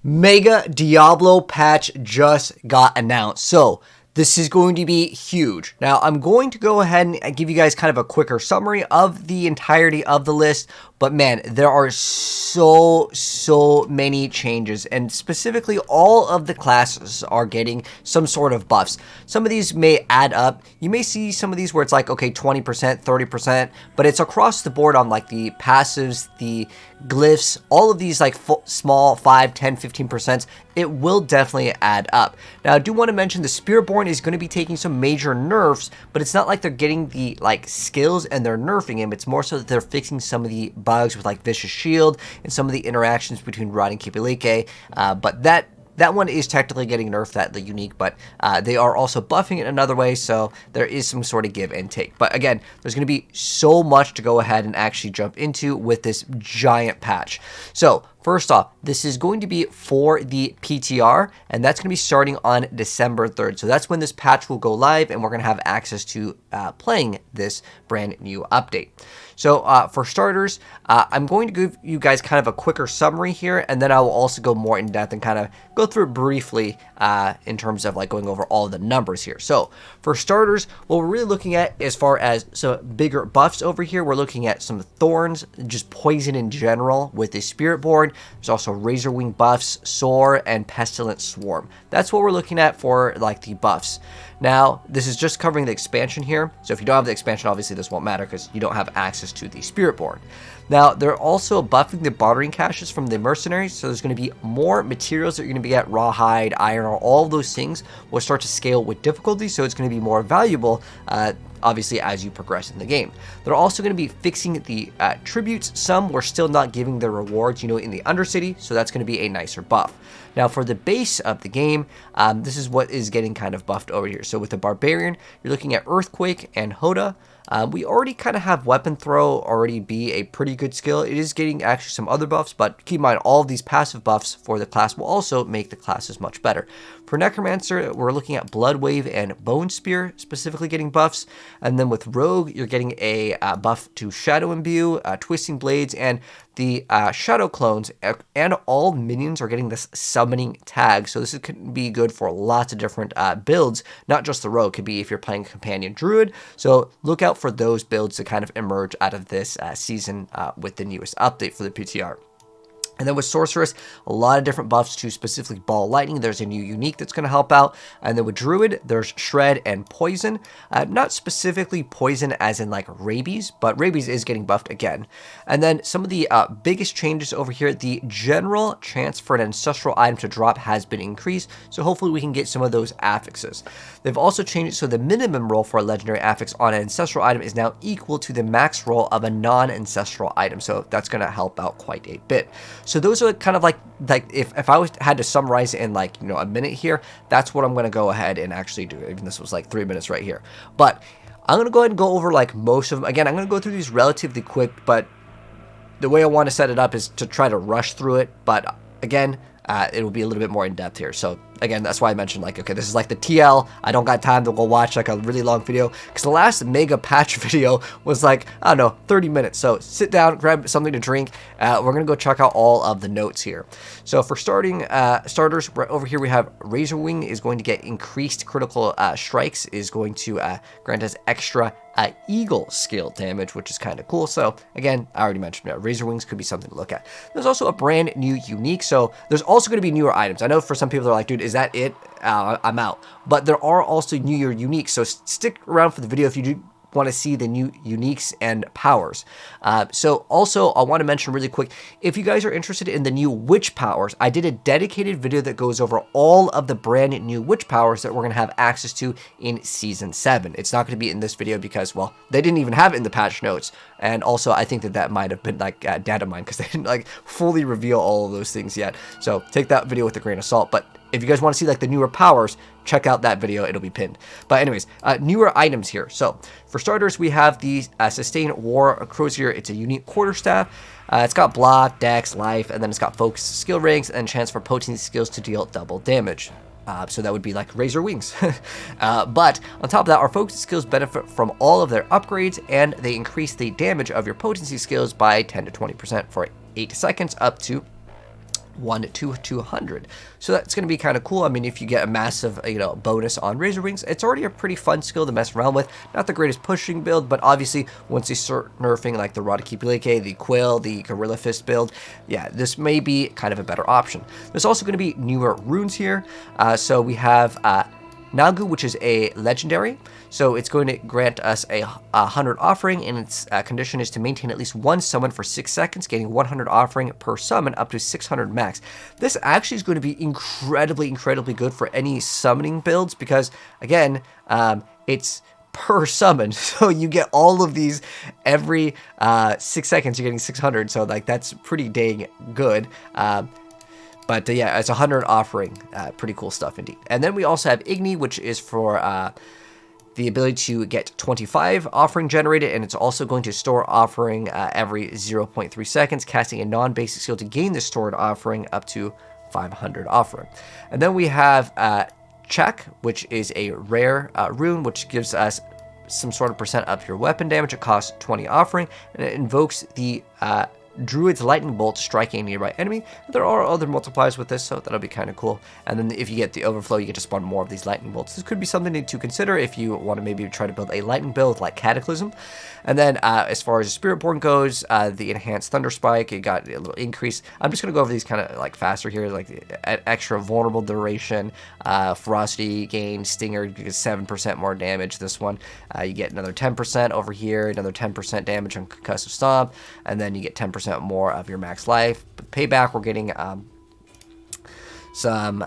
Mega Diablo patch just got announced. So this is going to be huge. Now, I'm going to go ahead and give you guys kind of a quicker summary of the entirety of the list. But man, there are so many changes, and specifically all of the classes are getting some sort of buffs. Some of these may add up. You may see some of these where it's like, okay, 20%, 30%, but it's across the board on like the passives, the glyphs, all of these like small 5, 10, 15%. It will definitely add up. Now, I do want to mention the Spiritborn is going to be taking some major nerfs, but it's not like they're getting the like skills and they're nerfing him. It's more so that they're fixing some of the bugs with like Vicious Shield and some of the interactions between Rod and Kipileke, but that one is technically getting nerfed, that the unique, but they are also buffing it another way, so there is some sort of give and take. But again, there's going to be so much to go ahead and actually jump into with this giant patch. So first off, this is going to be for the PTR, and that's going to be starting on December 3rd. So that's when this patch will go live, and we're going to have access to playing this brand new update. So for starters, I'm going to give you guys kind of a quicker summary here, and then I will also go more in depth and kind of go through it briefly in terms of like going over all of the numbers here. So for starters, what we're really looking at as far as some bigger buffs over here, we're looking at some thorns, just poison in general with the Spiritborn. There's also Razor Wing buffs, Soar, and Pestilent Swarm. That's what we're looking at for like the buffs. Now, this is just covering the expansion here, so if you don't have the expansion, obviously this won't matter because you don't have access to the Spiritborn. Now, they're also buffing the bartering caches from the Mercenary, so there's going to be more materials that you're going to be at, rawhide, iron ore, all of those things will start to scale with difficulty, so it's going to be more valuable, obviously, as you progress in the game. They're also going to be fixing the tributes. Some we're still not giving the rewards, in the Undercity, so that's going to be a nicer buff. Now, for the base of the game, this is what is getting kind of buffed over here. So with the Barbarian, you're looking at Earthquake and Hoda. We already kind of have Weapon Throw already be a pretty good skill. It is getting actually some other buffs, but keep in mind all of these passive buffs for the class will also make the classes much better. For Necromancer, we're looking at Blood Wave and Bone Spear specifically getting buffs. And then with Rogue, you're getting a buff to Shadow Imbue, Twisting Blades, and the Shadow Clones, and all minions are getting this summoning tag. So this could be good for lots of different builds, not just the Rogue. It could be if you're playing Companion Druid. So look out for those builds to kind of emerge out of this season with the newest update for the PTR. And then with Sorceress, a lot of different buffs to specifically Ball Lightning. There's a new unique that's going to help out. And then with Druid, there's Shred and Poison. Not specifically Poison as in like Rabies, but Rabies is getting buffed again. And then some of the biggest changes over here, the general chance for an ancestral item to drop has been increased. So hopefully we can get some of those affixes. They've also changed it so the minimum roll for a legendary affix on an ancestral item is now equal to the max roll of a non-ancestral item. So that's going to help out quite a bit. So those are kind of like if I had to summarize it in like, a minute here, that's what I'm going to go ahead and actually do. Even this was like 3 minutes right here. But I'm going to go ahead and go over like most of them. Again, I'm going to go through these relatively quick, but the way I want to set it up is to try to rush through it. But again, it will be a little bit more in depth here. So again, that's why I mentioned like, okay, this is like the TL. I don't got time to go watch like a really long video because the last mega patch video was like, I don't know, 30 minutes. So sit down, grab something to drink. We're going to go check out all of the notes here. So for starters, right over here we have Razor Wing is going to get increased critical strikes, is going to grant us extra Eagle skill damage, which is kind of cool. So again, I already mentioned Razor Wings could be something to look at. There's also a brand new unique. So there's also going to be newer items. I know for some people they're like, dude, is that it? I'm out. But there are also newer uniques. So stick around for the video if you do want to see the new uniques and powers. So also I want to mention really quick, if you guys are interested in the new witch powers, I did a dedicated video that goes over all of the brand new witch powers that we're going to have access to in season 7. It's not going to be in this video because, well, they didn't even have it in the patch notes. And also I think that might have been like data mine because they didn't like fully reveal all of those things yet. So take that video with a grain of salt. But if you guys want to see like the newer powers, check out that video. It'll be pinned. But anyways, newer items here. So for starters, we have the Sustained War Crozier. It's a unique quarterstaff. It's got block, dex, life, and then it's got focus skill ranks and chance for potency skills to deal double damage. So that would be like Razor Wings. But on top of that, our focus skills benefit from all of their upgrades, and they increase the damage of your potency skills by 10 to 20% for 8 seconds up to 1 to 200. So that's going to be kind of cool. I mean, if you get a massive, bonus on Razor Wings, it's already a pretty fun skill to mess around with. Not the greatest pushing build, but obviously once you start nerfing like the Radakipuleke, the Quill, the Gorilla Fist build, yeah, this may be kind of a better option. There's also going to be newer runes here. So we have Nagu, which is a legendary. So it's going to grant us a 100 offering, and its condition is to maintain at least one summon for 6 seconds, gaining 100 offering per summon up to 600 max. This actually is going to be incredibly good for any summoning builds because, again, it's per summon. So you get all of these every 6 seconds, you're getting 600. So like that's pretty dang good. But yeah, it's 100 offering. Pretty cool stuff indeed. And then we also have Igni, which is for the ability to get 25 offering generated, and it's also going to store offering every 0.3 seconds, casting a non-basic skill to gain the stored offering up to 500 offering. And then we have Check, which is a rare rune, which gives us some sort of percent of your weapon damage. It costs 20 offering, and it invokes the Druid's Lightning Bolt, striking a nearby enemy. There are other multipliers with this, so that'll be kind of cool. And then if you get the overflow, you get to spawn more of these lightning bolts. This could be something to consider if you want to maybe try to build a lightning build like Cataclysm. And then as far as Spiritborn goes, the enhanced Thunder Spike, it got a little increase. I'm just going to go over these kind of like faster here, like extra vulnerable duration, ferocity gain, stinger, you get 7% more damage. This one, you get another 10% over here, another 10% damage on concussive stomp, and then you get 10% more of your max life. But payback, we're getting some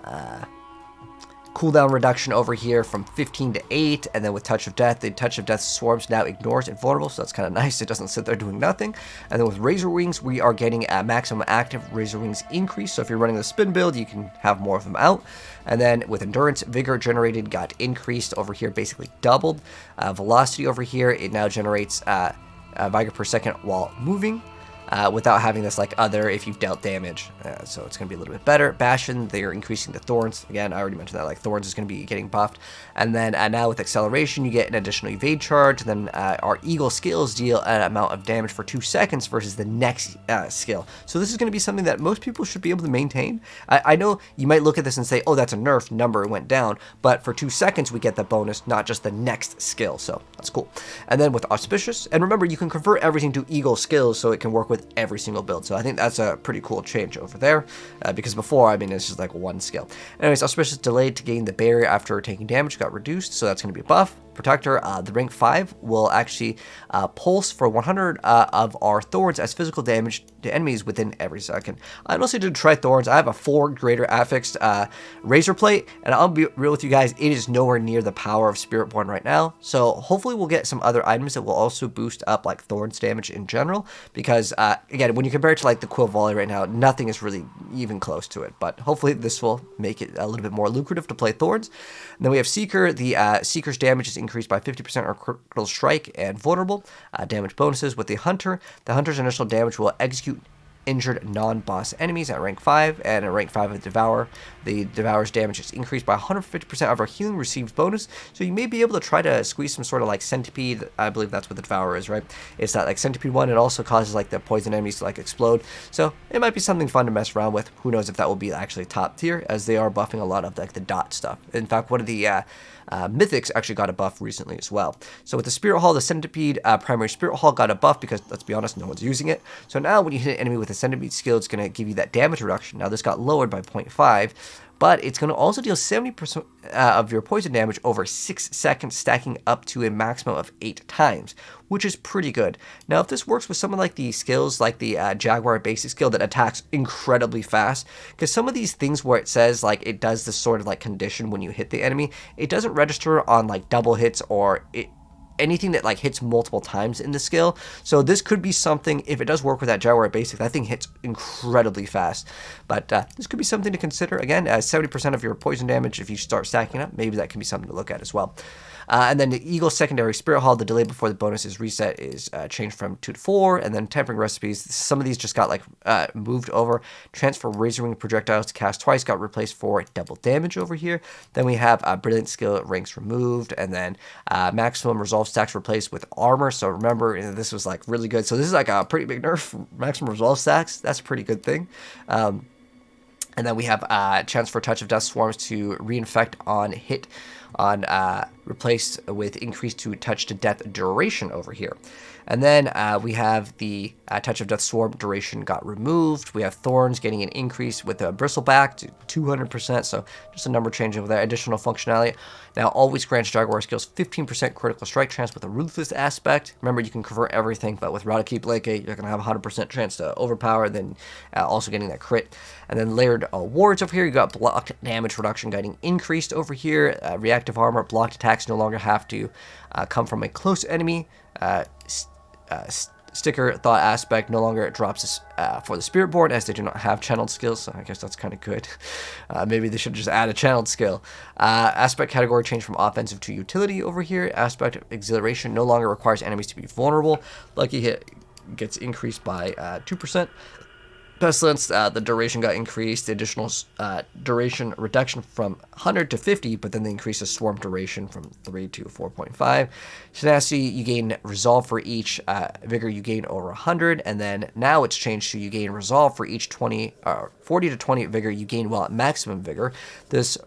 cooldown reduction over here from 15 to 8, and then with Touch of Death, the Touch of Death swarms now ignores invulnerable, so that's kind of nice. It doesn't sit there doing nothing. And then with Razor Wings, we are getting a maximum active Razor Wings increase, so if you're running the spin build, you can have more of them out. And then with Endurance, Vigor generated got increased over here, basically doubled. Velocity over here, it now generates Vigor per second while moving. Without having this like other if you've dealt damage, so it's going to be a little bit better. Bastion, they are increasing the Thorns. Again, I already mentioned that, like Thorns is going to be getting buffed. And then now with Acceleration, you get an additional evade charge. And then our Eagle skills deal an amount of damage for 2 seconds versus the next skill. So this is going to be something that most people should be able to maintain. I know you might look at this and say, oh, that's a nerf, number went down. But for 2 seconds, we get the bonus, not just the next skill. So that's cool. And then with Auspicious, and remember, you can convert everything to Eagle skills so it can work with every single build. So I think that's a pretty cool change over there, because before, I mean, it's just like one skill. Anyways, Auspicious delayed to gain the barrier after taking damage got reduced, so that's going to be a buff. Protector, the rank 5 will actually pulse for 100 of our Thorns as physical damage to enemies within every second. I honestly did try Thorns. I have a 4 greater affixed Razor Plate, and I'll be real with you guys, it is nowhere near the power of Spiritborn right now. So hopefully we'll get some other items that will also boost up like Thorns damage in general, because again, when you compare it to like the Quill Volley right now, nothing is really even close to it. But hopefully this will make it a little bit more lucrative to play Thorns. And then we have Seeker. The Seeker's damage is increased by 50% or critical strike and vulnerable. Damage bonuses with the Hunter. The Hunter's initial damage will execute injured non-boss enemies at rank 5, and at rank 5 of Devour, the Devour's damage is increased by 150% of our healing received bonus, so you may be able to try to squeeze some sort of like Centipede. I believe that's what the Devour is, right? It's that like Centipede one. It also causes like the poison enemies to like explode, so it might be something fun to mess around with. Who knows if that will be actually top tier, as they are buffing a lot of like the dot stuff. In fact, one of the Mythics actually got a buff recently as well. So with the Spirit Hall, the Centipede primary Spirit Hall got a buff because, let's be honest, no one's using it. So now when you hit an enemy with a Centipede skill, it's going to give you that damage reduction. Now this got lowered by 0.5, but it's going to also deal 70% of your poison damage over 6 seconds, stacking up to a maximum of 8 times, which is pretty good. Now, if this works with some of like the skills, like the Jaguar basic skill that attacks incredibly fast, because some of these things where it says like it does this sort of like condition when you hit the enemy, it doesn't register on like double hits or anything that like hits multiple times in the skill. So this could be something, if it does work with that Jaguar basic, that thing hits incredibly fast. But this could be something to consider. Again, 70% of your poison damage, if you start stacking up, maybe that can be something to look at as well. And then the Eagle secondary Spirit Hall, the delay before the bonus is reset is changed from 2 to 4. And then Tempering Recipes, some of these just got like moved over. Transfer Razor Wing projectiles to cast twice got replaced for double damage over here. Then we have Brilliant Skill ranks removed, and then Maximum Resolve stacks replaced with armor. So remember, this was like really good. So this is like a pretty big nerf. Maximum Resolve stacks, that's a pretty good thing. And then we have chance for Touch of Death Swarms to reinfect on hit on replaced with increase to touch to death duration over here. And then we have the Touch of Death Swarm duration got removed. We have Thorns getting an increase with a Bristleback to 200%, so just a number change over there. Additional functionality. Now, always grants Jaguar skills 15% critical strike chance with a Ruthless aspect. Remember, you can convert everything, but with Radakeep Lake, you're going to have a 100% chance to overpower, then also getting that crit. And then layered wards over here. You got blocked damage reduction getting increased over here. Reactive armor, blocked attacks no longer have to come from a close enemy. Sticker thought aspect no longer drops for the Spiritborn, as they do not have channeled skills, so I guess that's kind of good. Maybe they should just add a channeled skill. Aspect category change from offensive to utility over here. Aspect exhilaration no longer requires enemies to be vulnerable. Lucky hit gets increased by 2%. Pestilence, the duration got increased, the additional duration reduction from 100 to 50, but then they increased the swarm duration from 3 to 4.5. Tenacity, you gain resolve for each vigor you gain over 100, and then now it's changed to you gain resolve for each 40 to 20 vigor you gain while at maximum vigor. This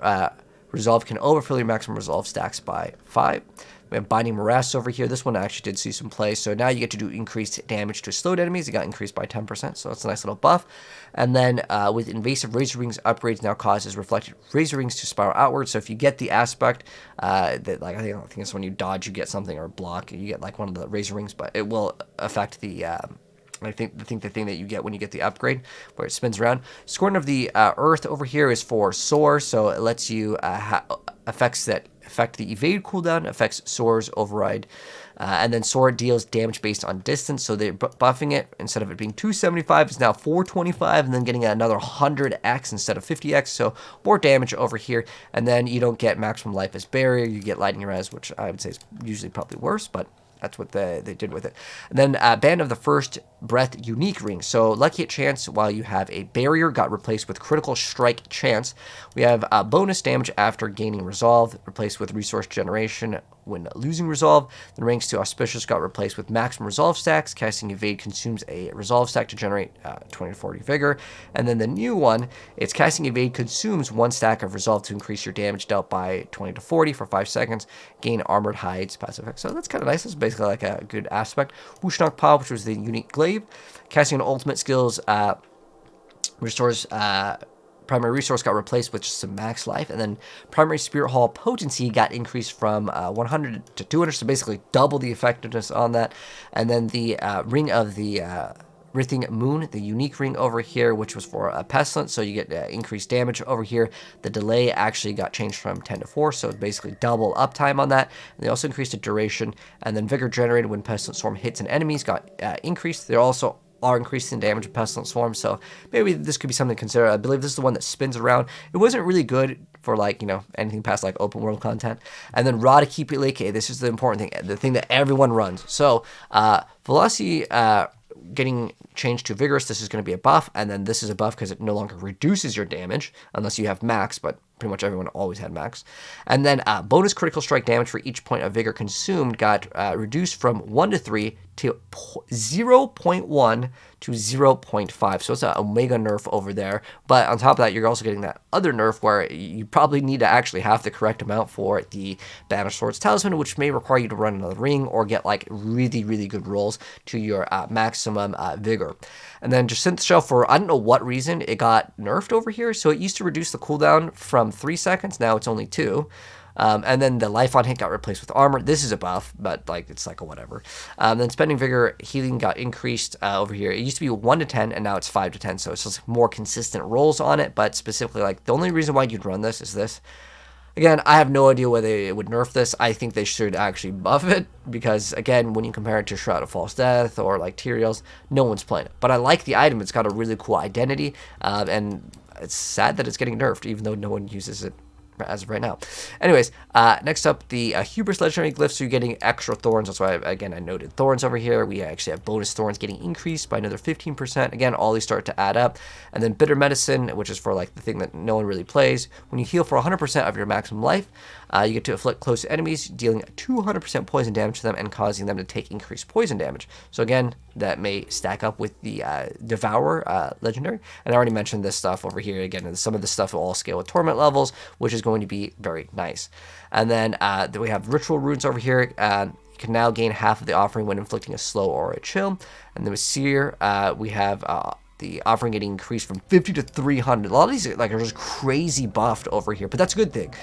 resolve can overfill your maximum resolve stacks by 5. We have Binding Morass over here. This one actually did see some play. So now you get to do increased damage to slowed enemies. It got increased by 10%, so that's a nice little buff. And then with Invasive Razor Wings upgrades now causes Reflected Razor Wings to spiral outwards. So if you get the aspect, that like I think it's when you dodge, you get something, or block, you get like one of the Razor Wings, but it will affect the... I think the thing that you get when you get the upgrade, where it spins around. Scorn of the Earth over here is for Soar, so it lets you effects that affect the evade cooldown, affects Soar's override, and then Soar deals damage based on distance, so they're buffing it. Instead of it being 275, it's now 425, and then getting another 100x instead of 50x, so more damage over here. And then you don't get maximum life as barrier, you get lightning res, which I would say is usually probably worse, but that's what they did with it. And then Band of the First Breath Unique Ring. So Lucky Hit Chance while you have a barrier got replaced with Critical Strike Chance. We have bonus damage after gaining Resolve, replaced with Resource Generation when losing Resolve. The ranks to Auspicious got replaced with Maximum Resolve stacks. Casting Evade consumes a Resolve stack to generate 20 to 40 Vigor. And then the new one, it's Casting Evade consumes 1 stack of Resolve to increase your damage dealt by 20 to 40 for 5 seconds. Gain Armored Hides passive effect. So that's kind of nice. It's basically like a good aspect. Wushnok Pa, which was the unique glaive. Casting an ultimate skills restores primary resource got replaced with just some max life, and then primary spirit hall potency got increased from 100 to 200, so basically double the effectiveness on that. And then the ring of the Rithing Moon, the unique ring over here, which was for Pestilence, so you get increased damage over here. The delay actually got changed from 10 to 4, so basically double uptime on that. And they also increased the duration, and then Vigor generated when Pestilence Swarm hits and enemies got increased. They're also increasing damage of Pestilence Swarm, so maybe this could be something to consider. I believe this is the one that spins around. It wasn't really good for, like, you know, anything past like open world content. And then Radakeep Lake, this is the important thing, the thing that everyone runs. So velocity getting changed to Vigorous, this is going to be a buff, and then this is a buff because it no longer reduces your damage unless you have max, but pretty much everyone always had max. And then bonus critical strike damage for each point of Vigor consumed got reduced from 1 to 3 to 0.1 to 0.5. So it's an Omega nerf over there. But on top of that, you're also getting that other nerf where you probably need to actually have the correct amount for the Banished Swords Talisman, which may require you to run another ring or get like really, really good rolls to your maximum Vigor. And then Jacinthe Shell, for I don't know what reason, it got nerfed over here. So it used to reduce the cooldown from 3 seconds. Now it's only 2. And then the life on hit got replaced with armor. This is a buff, but like it's like a whatever. Then spending vigor healing got increased over here. It used to be 1 to 10, and now it's 5 to 10. So it's just more consistent rolls on it. But specifically, like the only reason why you'd run this is this. Again, I have no idea whether it would nerf this. I think they should actually buff it because, again, when you compare it to Shroud of False Death or like Tyrael's, no one's playing it. But I like the item. It's got a really cool identity, and it's sad that it's getting nerfed, even though no one uses it as of right now. Anyways, next up, the Hubris Legendary Glyphs. So you're getting extra thorns. That's why, again, I noted thorns over here. We actually have bonus thorns getting increased by another 15%. Again, all these start to add up. And then Bitter Medicine, which is for like the thing that no one really plays. When you heal for 100% of your maximum life, you get to afflict close enemies, dealing 200% poison damage to them and causing them to take increased poison damage. So again, that may stack up with the Devourer legendary. And I already mentioned this stuff over here again, and some of this stuff will all scale with torment levels, which is going to be very nice. And then we have ritual runes over here. You can now gain half of the offering when inflicting a slow or a chill. And then with Seer, we have the offering getting increased from 50 to 300. A lot of these are just crazy buffed over here, but that's a good thing.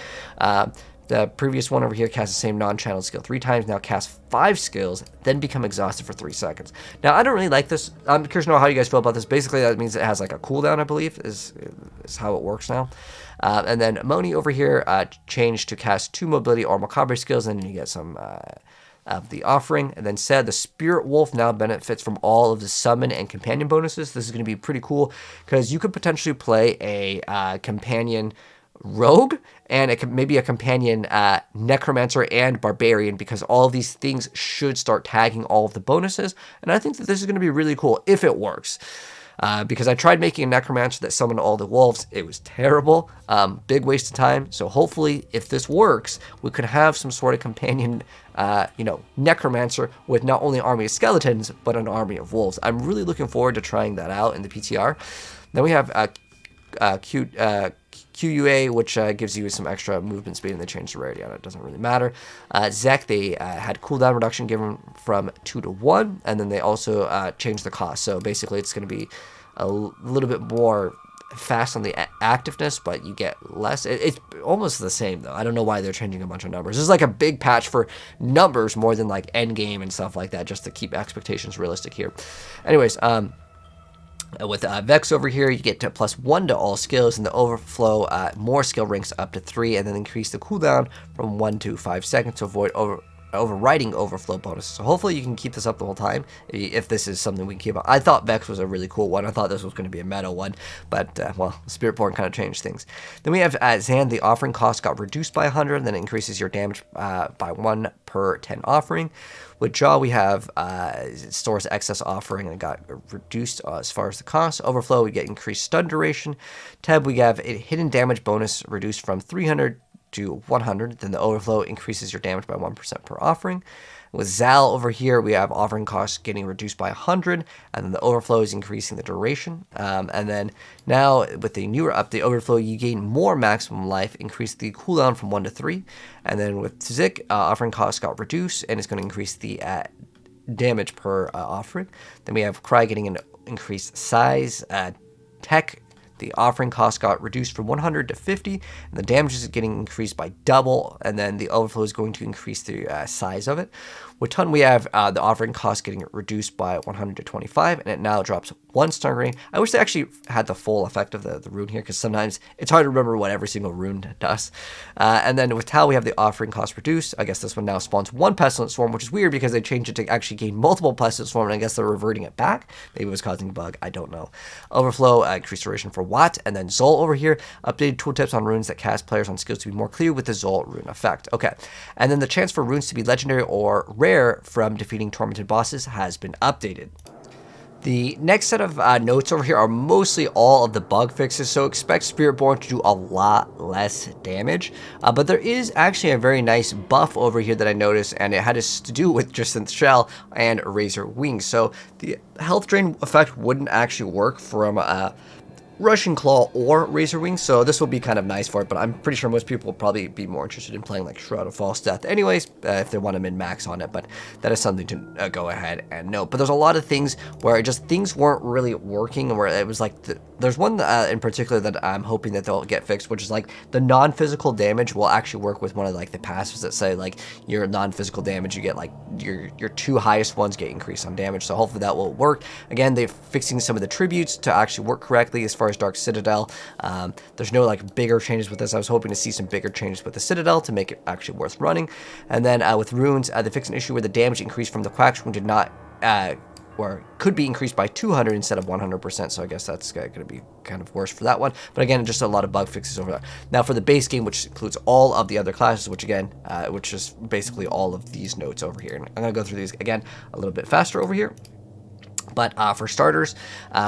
The previous one over here casts the same non-channeled skill 3 times, now casts 5 skills, then become exhausted for 3 seconds. Now, I don't really like this. I'm curious to know how you guys feel about this. Basically, that means it has like a cooldown, I believe, is how it works now. And then Moni over here changed to cast 2 mobility or macabre skills, and then you get some of the offering. And then said the Spirit Wolf now benefits from all of the summon and companion bonuses. This is going to be pretty cool because you could potentially play a companion rogue and maybe a companion necromancer and barbarian, because all of these things should start tagging all of the bonuses. And I think that this is going to be really cool if it works. Because I tried making a necromancer that summoned all the wolves. It was terrible. Big waste of time. So hopefully, if this works, we could have some sort of companion, necromancer with not only an army of skeletons, but an army of wolves. I'm really looking forward to trying that out in the PTR. Then we have QUA, which gives you some extra movement speed, and they changed the rarity on it. It doesn't really matter. Zek, they had cooldown reduction given from 2 to 1, and then they also changed the cost. So basically, it's going to be a little bit more fast on the activeness, but you get less. It's almost the same, though. I don't know why they're changing a bunch of numbers. This is like a big patch for numbers more than like end game and stuff like that, just to keep expectations realistic here. Anyways, with Vex over here, you get to +1 to all skills, and the overflow more skill ranks up to 3, and then increase the cooldown from 1 to 5 seconds to avoid overriding overflow bonuses. So hopefully you can keep this up the whole time if this is something we can keep up. I thought Vex was a really cool one. I thought this was going to be a meta one, but well, Spiritborn kind of changed things. Then we have Zan. The offering cost got reduced by 100, and then it increases your damage by 1 per 10 offering. With Jaw, we have it stores excess offering, and it got reduced as far as the cost. Overflow, we get increased stun duration. Teb, we have a hidden damage bonus reduced from 300 to 100. Then the overflow increases your damage by 1% per offering. With Zal over here, we have offering costs getting reduced by 100, and then the overflow is increasing the duration. And then now with the newer update, overflow, you gain more maximum life, increase the cooldown from 1 to 3. And then with Zik, offering costs got reduced, and it's going to increase the damage per offering. Then we have Cry getting an increased size. Tech, the offering cost got reduced from 100 to 50, and the damage is getting increased by double, and then the overflow is going to increase the size of it. With Ton, we have the offering cost getting reduced by 100 to 25, and it now drops 1 stun grenade. I wish they actually had the full effect of the rune here, because sometimes it's hard to remember what every single rune does. And then with Tau, we have the offering cost reduced. I guess this one now spawns 1 Pestilent Swarm, which is weird because they changed it to actually gain multiple Pestilent Swarm, and I guess they're reverting it back. Maybe it was causing a bug. I don't know. Overflow, increased duration for Watt, and then Zol over here, updated tooltips on runes that cast players on skills to be more clear with the Zol rune effect. Okay, and then the chance for runes to be legendary or rare from defeating tormented bosses has been updated. The next set of notes over here are mostly all of the bug fixes, so expect Spiritborn to do a lot less damage. But there is actually a very nice buff over here that I noticed, and it had to do with Jacynth Shell and Razor Wings. So the health drain effect wouldn't actually work from Russian Claw or Razor Wings, so this will be kind of nice for it, but I'm pretty sure most people will probably be more interested in playing like Shroud of False Death anyways, if they want to min-max on it, but that is something to go ahead and note. But there's a lot of things where things weren't really working, where it was like, there's one in particular that I'm hoping that they'll get fixed, which is like the non-physical damage will actually work with one of like the passives that say like your non-physical damage, you get like your 2 highest ones get increased on damage, so hopefully that will work. Again, they're fixing some of the tributes to actually work correctly as far as Dark Citadel. There's no like bigger changes with this. I was hoping to see some bigger changes with the Citadel to make it actually worth running. And then with runes, they fixed an issue where the damage increased from the Quack rune did not or could be increased by 200 instead of 100%, so I guess that's going to be kind of worse for that one. But again, just a lot of bug fixes over there. Now for the base game, which includes all of the other classes, which again, which is basically all of these notes over here. And I'm going to go through these again a little bit faster over here. But for starters,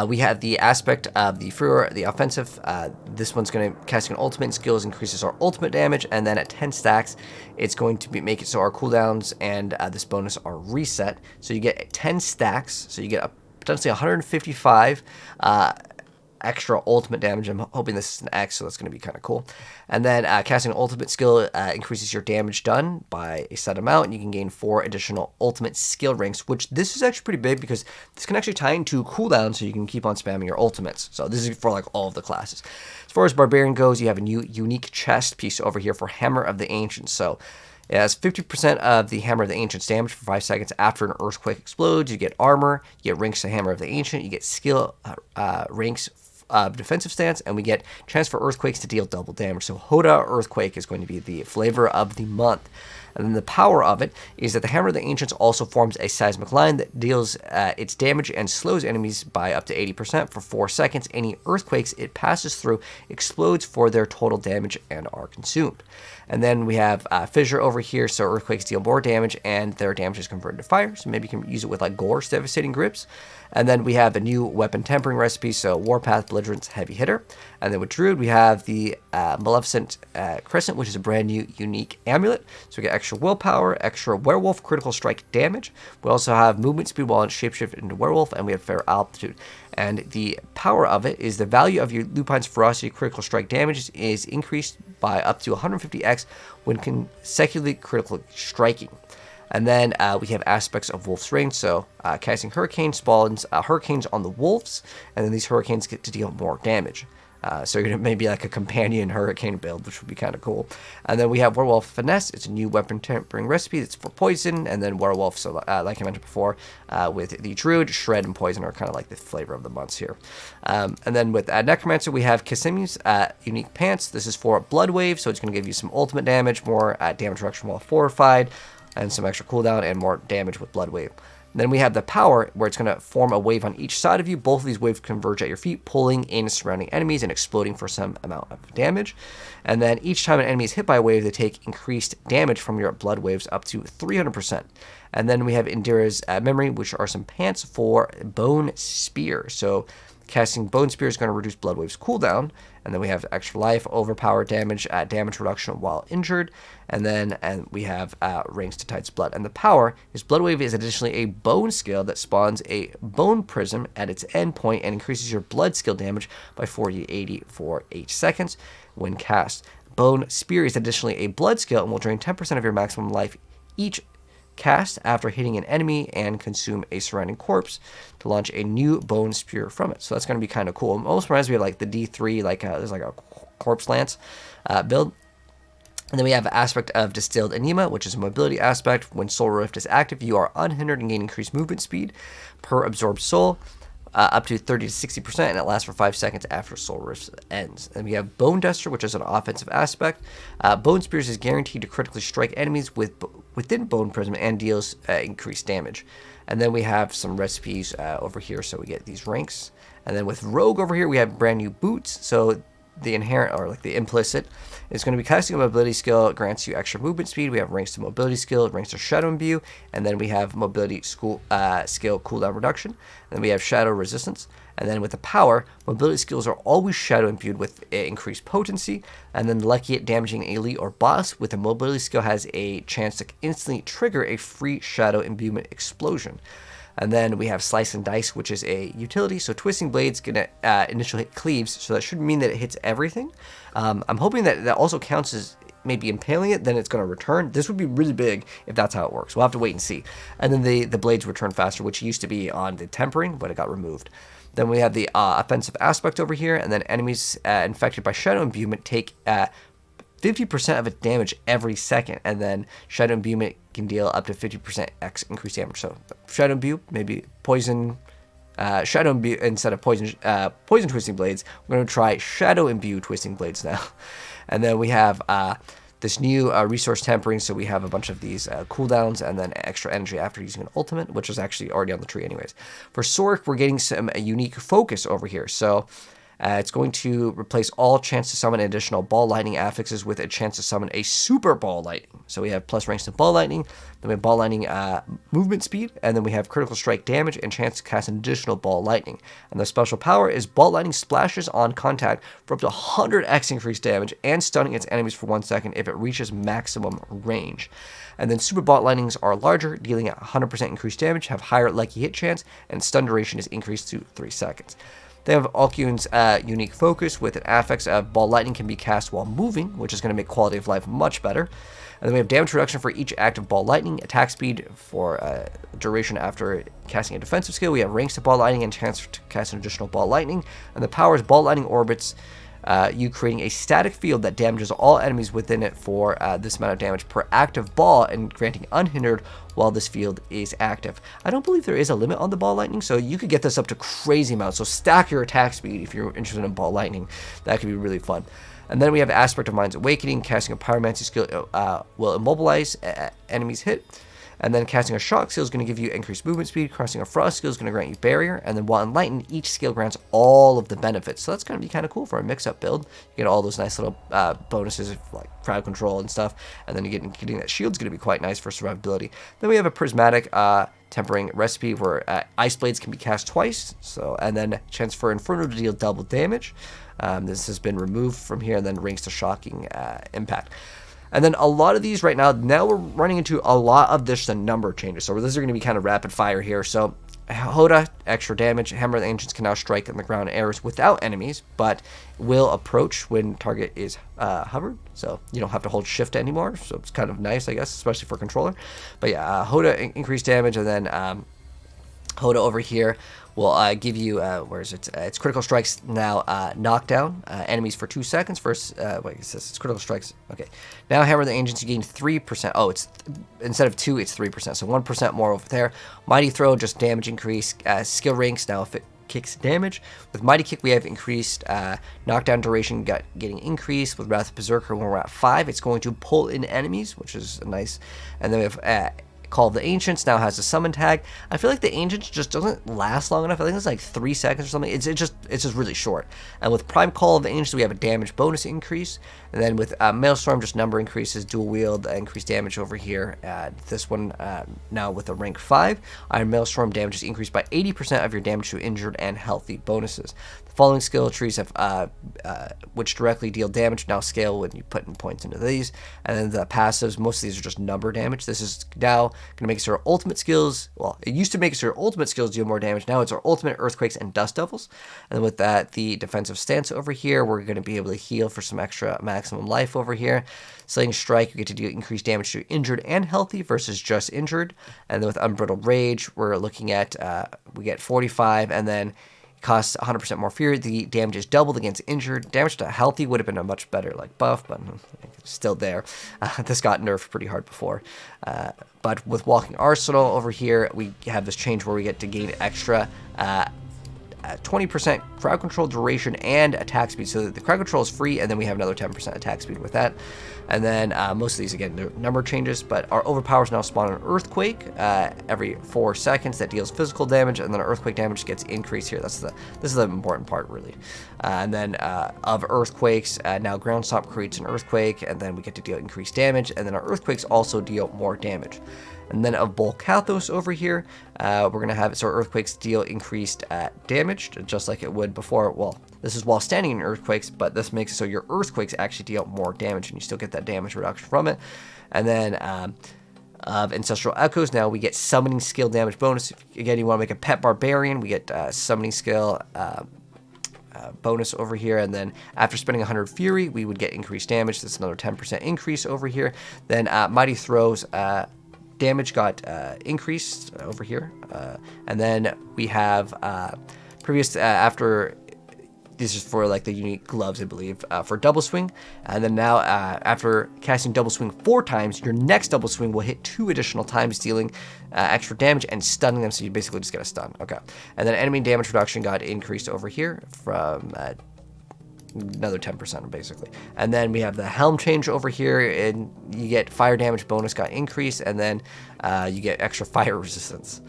we have the aspect of the Furor, the offensive. This one's going to cast an ultimate skills, increases our ultimate damage, and then at 10 stacks, it's going to make it so our cooldowns and this bonus are reset. So you get 10 stacks, so you get potentially 155 extra ultimate damage. I'm hoping this is an X, so that's going to be kind of cool. And then casting an ultimate skill increases your damage done by a set amount, and you can gain 4 additional ultimate skill ranks, which this is actually pretty big because this can actually tie into cooldown, so you can keep on spamming your ultimates. So this is for like all of the classes. As far as Barbarian goes, you have a new unique chest piece over here for Hammer of the Ancients. So it has 50% of the Hammer of the Ancient's damage for 5 seconds after an earthquake explodes. You get armor, you get ranks to Hammer of the Ancient, you get skill ranks defensive stance, and we get chance for earthquakes to deal double damage. So Hoda Earthquake is going to be the flavor of the month. And then the power of it is that the Hammer of the Ancients also forms a seismic line that deals its damage and slows enemies by up to 80% for 4 seconds. Any earthquakes it passes through explodes for their total damage and are consumed. And then we have Fissure over here, so earthquakes deal more damage and their damage is converted to fire. So maybe you can use it with like Gore's Devastating Grips. And then we have a new weapon tempering recipe, so Warpath, Belligerence, Heavy Hitter. And then with Druid, we have the Maleficent Crescent, which is a brand new unique amulet. So we get extra willpower, extra werewolf critical strike damage. We also have movement speed while it's shapeshift into werewolf, and we have fair altitude. And the power of it is the value of your Lupine's Ferocity critical strike damage is increased by up to 150x when consecutively critical striking. And then we have aspects of Wolf's Range, so casting Hurricane spawns hurricanes on the wolves, and then these hurricanes get to deal more damage. So you're going to maybe like a companion hurricane build, which would be kind of cool. And then we have Werewolf Finesse. It's a new weapon tempering recipe that's for poison. And then Werewolf, so like I mentioned before, with the Druid, Shred, and Poison are kind of like the flavor of the months here. And then with Necromancer, we have Kisimi's unique pants. This is for Blood Wave, so it's going to give you some ultimate damage, more damage reduction while fortified, and some extra cooldown and more damage with Blood Wave. Then we have the power, where it's going to form a wave on each side of you. Both of these waves converge at your feet, pulling in surrounding enemies and exploding for some amount of damage. And then each time an enemy is hit by a wave, they take increased damage from your blood waves up to 300%. And then we have Indira's Memory, which are some pants for Bone Spear. So casting Bone Spear is going to reduce Blood Wave's cooldown. And then we have extra life, overpower damage, damage reduction while injured. And then we have ranks to Tide's Blood. And the power is Blood Wave is additionally a bone skill that spawns a bone prism at its end point and increases your blood skill damage by 40 to 80 for 8 seconds when cast. Bone Spear is additionally a blood skill and will drain 10% of your maximum life each cast after hitting an enemy and consume a surrounding corpse to launch a new Bone Spear from it. So that's going to be kind of cool. It almost reminds me of like the D3, there's like a Corpse Lance build. And then we have an aspect of Distilled Anima, which is a mobility aspect. When Soul Rift is active, you are unhindered and gain increased movement speed per absorbed soul, up to 30 to 60%, and it lasts for 5 seconds after Soul Rift ends. And we have Bone Duster, which is an offensive aspect. Bone Spears is guaranteed to critically strike enemies within Bone Prism and deals increased damage. And then we have some recipes over here, so we get these ranks. And then with Rogue over here, we have brand new boots. So the inherent, or like the implicit, is going to be casting a mobility skill. It grants you extra movement speed. We have ranks to mobility skill, ranks to shadow imbue, and then we have mobility skill cooldown reduction. And then we have shadow resistance. And then with the power, mobility skills are always shadow imbued with increased potency. And then lucky at damaging an elite or boss with a mobility skill has a chance to instantly trigger a free shadow imbuement explosion. And then we have Slice and Dice, which is a utility. So Twisting Blade's going to initially hit cleaves, so that should mean that it hits everything. I'm hoping that that also counts as maybe impaling it, then it's going to return. This would be really big if that's how it works. We'll have to wait and see. And then the blades return faster, which used to be on the tempering, but it got removed. Then we have the offensive aspect over here, and then enemies infected by Shadow Imbuement take 50% of its damage every second, and then Shadow Imbuement can deal up to 50% X increased damage. So Shadow Imbue, maybe poison, Shadow Imbue instead of poison Twisting Blades. We're going to try Shadow Imbue Twisting Blades now. And then we have this new resource tempering, so we have a bunch of these cooldowns and then extra energy after using an ultimate, which is actually already on the tree anyways. For Sorc, we're getting some unique focus over here. So It's going to replace all chance to summon additional ball lightning affixes with a chance to summon a super ball lightning. So we have plus ranks to ball lightning, then we have ball lightning movement speed, and then we have critical strike damage and chance to cast an additional ball lightning. And the special power is ball lightning splashes on contact for up to 100x increased damage and stunning its enemies for 1 second if it reaches maximum range. And then super ball lightnings are larger, dealing at 100% increased damage, have higher lucky hit chance, and stun duration is increased to 3 seconds. They have Alcuin's unique focus with an affix of ball lightning can be cast while moving, which is going to make quality of life much better. And then we have damage reduction for each active ball lightning, attack speed for duration after casting a defensive skill. We have ranks to ball lightning and chance to cast an additional ball lightning. And the power is ball lightning orbits, you creating a static field that damages all enemies within it for this amount of damage per active ball and granting unhindered while this field is active. I don't believe there is a limit on the ball lightning, so you could get this up to crazy amounts. So stack your attack speed if you're interested in ball lightning. That could be really fun. And then we have Aspect of Mind's Awakening. Casting a Pyromancy skill will immobilize enemies hit. And then casting a Shock skill is going to give you increased movement speed. Casting a Frost skill is going to grant you Barrier. And then while enlightened, each skill grants all of the benefits. So that's going to be kind of cool for a mix-up build. You get all those nice little bonuses like crowd control and stuff. And then getting that shield's going to be quite nice for survivability. Then we have a Prismatic Tempering recipe where Ice Blades can be cast twice. And then chance for Inferno to deal double damage. This has been removed from here, and then ranks to Shocking Impact. And then a lot of these right now we're running into a lot of this number changes. So these are going to be kind of rapid fire here. So Hoda, extra damage. Hammer of the Ancients can now strike on the ground areas without enemies, but will approach when target is hovered. So you don't have to hold shift anymore. So it's kind of nice, I guess, especially for controller. But yeah, Hoda increased damage, and then Hoda over here will give you, where is it? It's critical strikes now knock down enemies for 2 seconds. First, wait, it says it's critical strikes. Okay. Now Hammer of the Ancients, you gain 3%. Oh, it's instead of 2, it's 3%. So 1% more over there. Mighty Throw, just damage increase. Skill ranks, now if it kicks damage. With Mighty Kick, we have increased knockdown duration getting increased. With Wrath of Berserker, when we're at 5, it's going to pull in enemies, which is nice. And then we have Call of the Ancients now has a summon tag. I feel like the Ancients just doesn't last long enough. I think it's like 3 seconds or something. It's just really short. And with Prime Call of the Ancients, we have a damage bonus increase. And then with Maelstrom, just number increases, dual wield, increased damage over here. This one now with a rank 5. Iron Maelstrom damage is increased by 80% of your damage to injured and healthy bonuses. The following skill trees have which directly deal damage now scale when you put in points into these. And then the passives, most of these are just number damage. This is now going to make so our ultimate skills, well, it used to make so our ultimate skills deal more damage. Now it's our ultimate Earthquakes and Dust Devils. And then with that, the defensive stance over here, we're going to be able to heal for some extra maximum life over here. Slaying Strike, you get to deal increased damage to injured and healthy versus just injured. And then with Unbridled Rage, we're looking at, we get 45, and then costs 100% more fear. The damage is doubled against injured. Damage to healthy would have been a much better buff, but it's still there. This got nerfed pretty hard before. But with Walking Arsenal over here, we have this change where we get to gain extra 20% crowd control duration and attack speed. So the crowd control is free, and then we have another 10% attack speed with that. And then most of these, again, number changes, but our overpowers now spawn an Earthquake every 4 seconds that deals physical damage, and then our Earthquake damage gets increased here. This is the important part, really. And then of Earthquakes, now Ground Stomp creates an Earthquake, and then we get to deal increased damage, and then our Earthquakes also deal more damage. And then of Bolkathos over here, we're going to have it so Earthquakes deal increased damage, just like it would before. Well, this is while standing in Earthquakes, but this makes it so your Earthquakes actually deal more damage, and you still get that damage reduction from it. And then of Ancestral Echoes, now we get Summoning Skill damage bonus. Again, you want to make a Pet Barbarian, we get Summoning Skill bonus over here, and then after spending 100 Fury, we would get increased damage. That's another 10% increase over here. Then Mighty Throws, damage got increased over here, and then we have previous after this is for like the unique gloves, I believe, for double swing, and then now after casting double swing 4 times, your next double swing will hit 2 additional times, dealing extra damage and stunning them, so you basically just get a stun. Okay, and then enemy damage reduction got increased over here from another 10% basically. And then we have the helm change over here, and you get fire damage bonus got increased, and then you get extra fire resistance.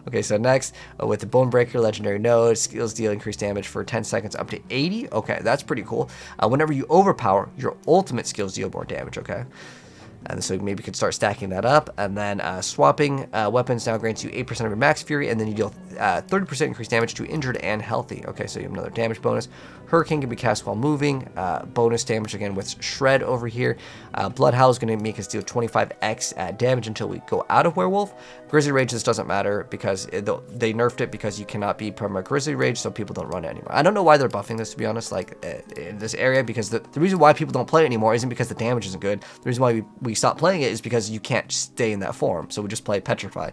Okay, so next, with the Bone Breaker legendary node, skills deal increased damage for 10 seconds up to 80. Okay, that's pretty cool. Whenever you overpower, your ultimate skills deal more damage, okay? And so maybe you could start stacking that up. And then swapping weapons now grants you 8% of your max fury, and then you deal 30% increased damage to injured and healthy. Okay, so you have another damage bonus. Hurricane can be cast while moving. Bonus damage again with Shred over here. Bloodhowl is going to make us deal 25x damage until we go out of Werewolf. Grizzly Rage, this doesn't matter because they nerfed it because you cannot be perma Grizzly Rage, so people don't run it anymore. I don't know why they're buffing this, to be honest, like in this area, because the reason why people don't play it anymore isn't because the damage isn't good. The reason why we stopped playing it is because you can't stay in that form, so we just play Petrify.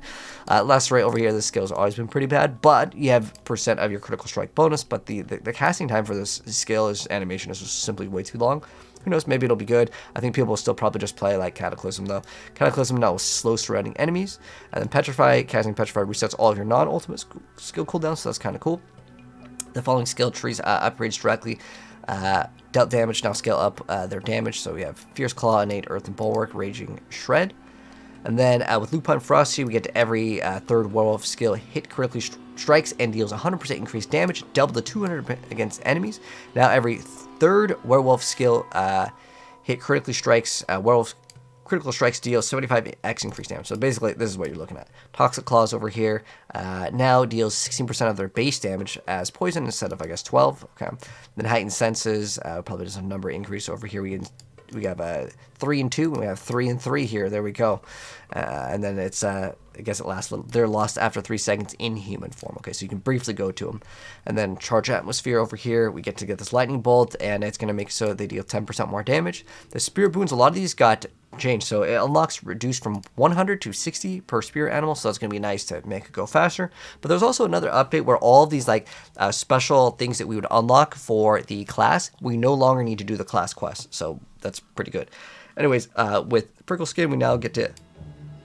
Lacerate over here, this skill's always been pretty bad, but you have % of your critical strike bonus, but the casting time for this skill is animation is just simply way too long. Who knows, maybe it'll be good. I think people will still probably just play like Cataclysm though. Cataclysm now will slow surrounding enemies, and then Petrify, casting Petrify resets all of your non-ultimate skill cooldowns, so that's kind of cool. The following skill trees upgrades directly. Dealt damage now scale up their damage, so we have Fierce Claw, Innate, Earth, and Bulwark, Raging Shred. And then with Lupine Frosty, we get to every third werewolf skill hit critically strikes and deals 100% increased damage, double the 200 against enemies. Now every third werewolf skill hit critically strikes, werewolf critical strikes deal 75x increased damage. So basically, this is what you're looking at. Toxic Claws over here now deals 16% of their base damage as poison instead of, I guess, 12. Okay. Then Heightened Senses probably does a number increase over here. We have 3 and 2, and we have 3 and 3 here. There we go. And then it's, I guess it lasts a little. They're lost after 3 seconds in human form. Okay, so you can briefly go to them. And then Charge Atmosphere over here. We get to get this Lightning Bolt, and it's going to make so they deal 10% more damage. The Spirit Boons, a lot of these got changed. So it unlocks reduced from 100 to 60 per spirit animal. So that's going to be nice to make it go faster. But there's also another update where all of these like special things that we would unlock for the class, we no longer need to do the class quest. So that's pretty good. Anyways, with Prickle Skin, we now get to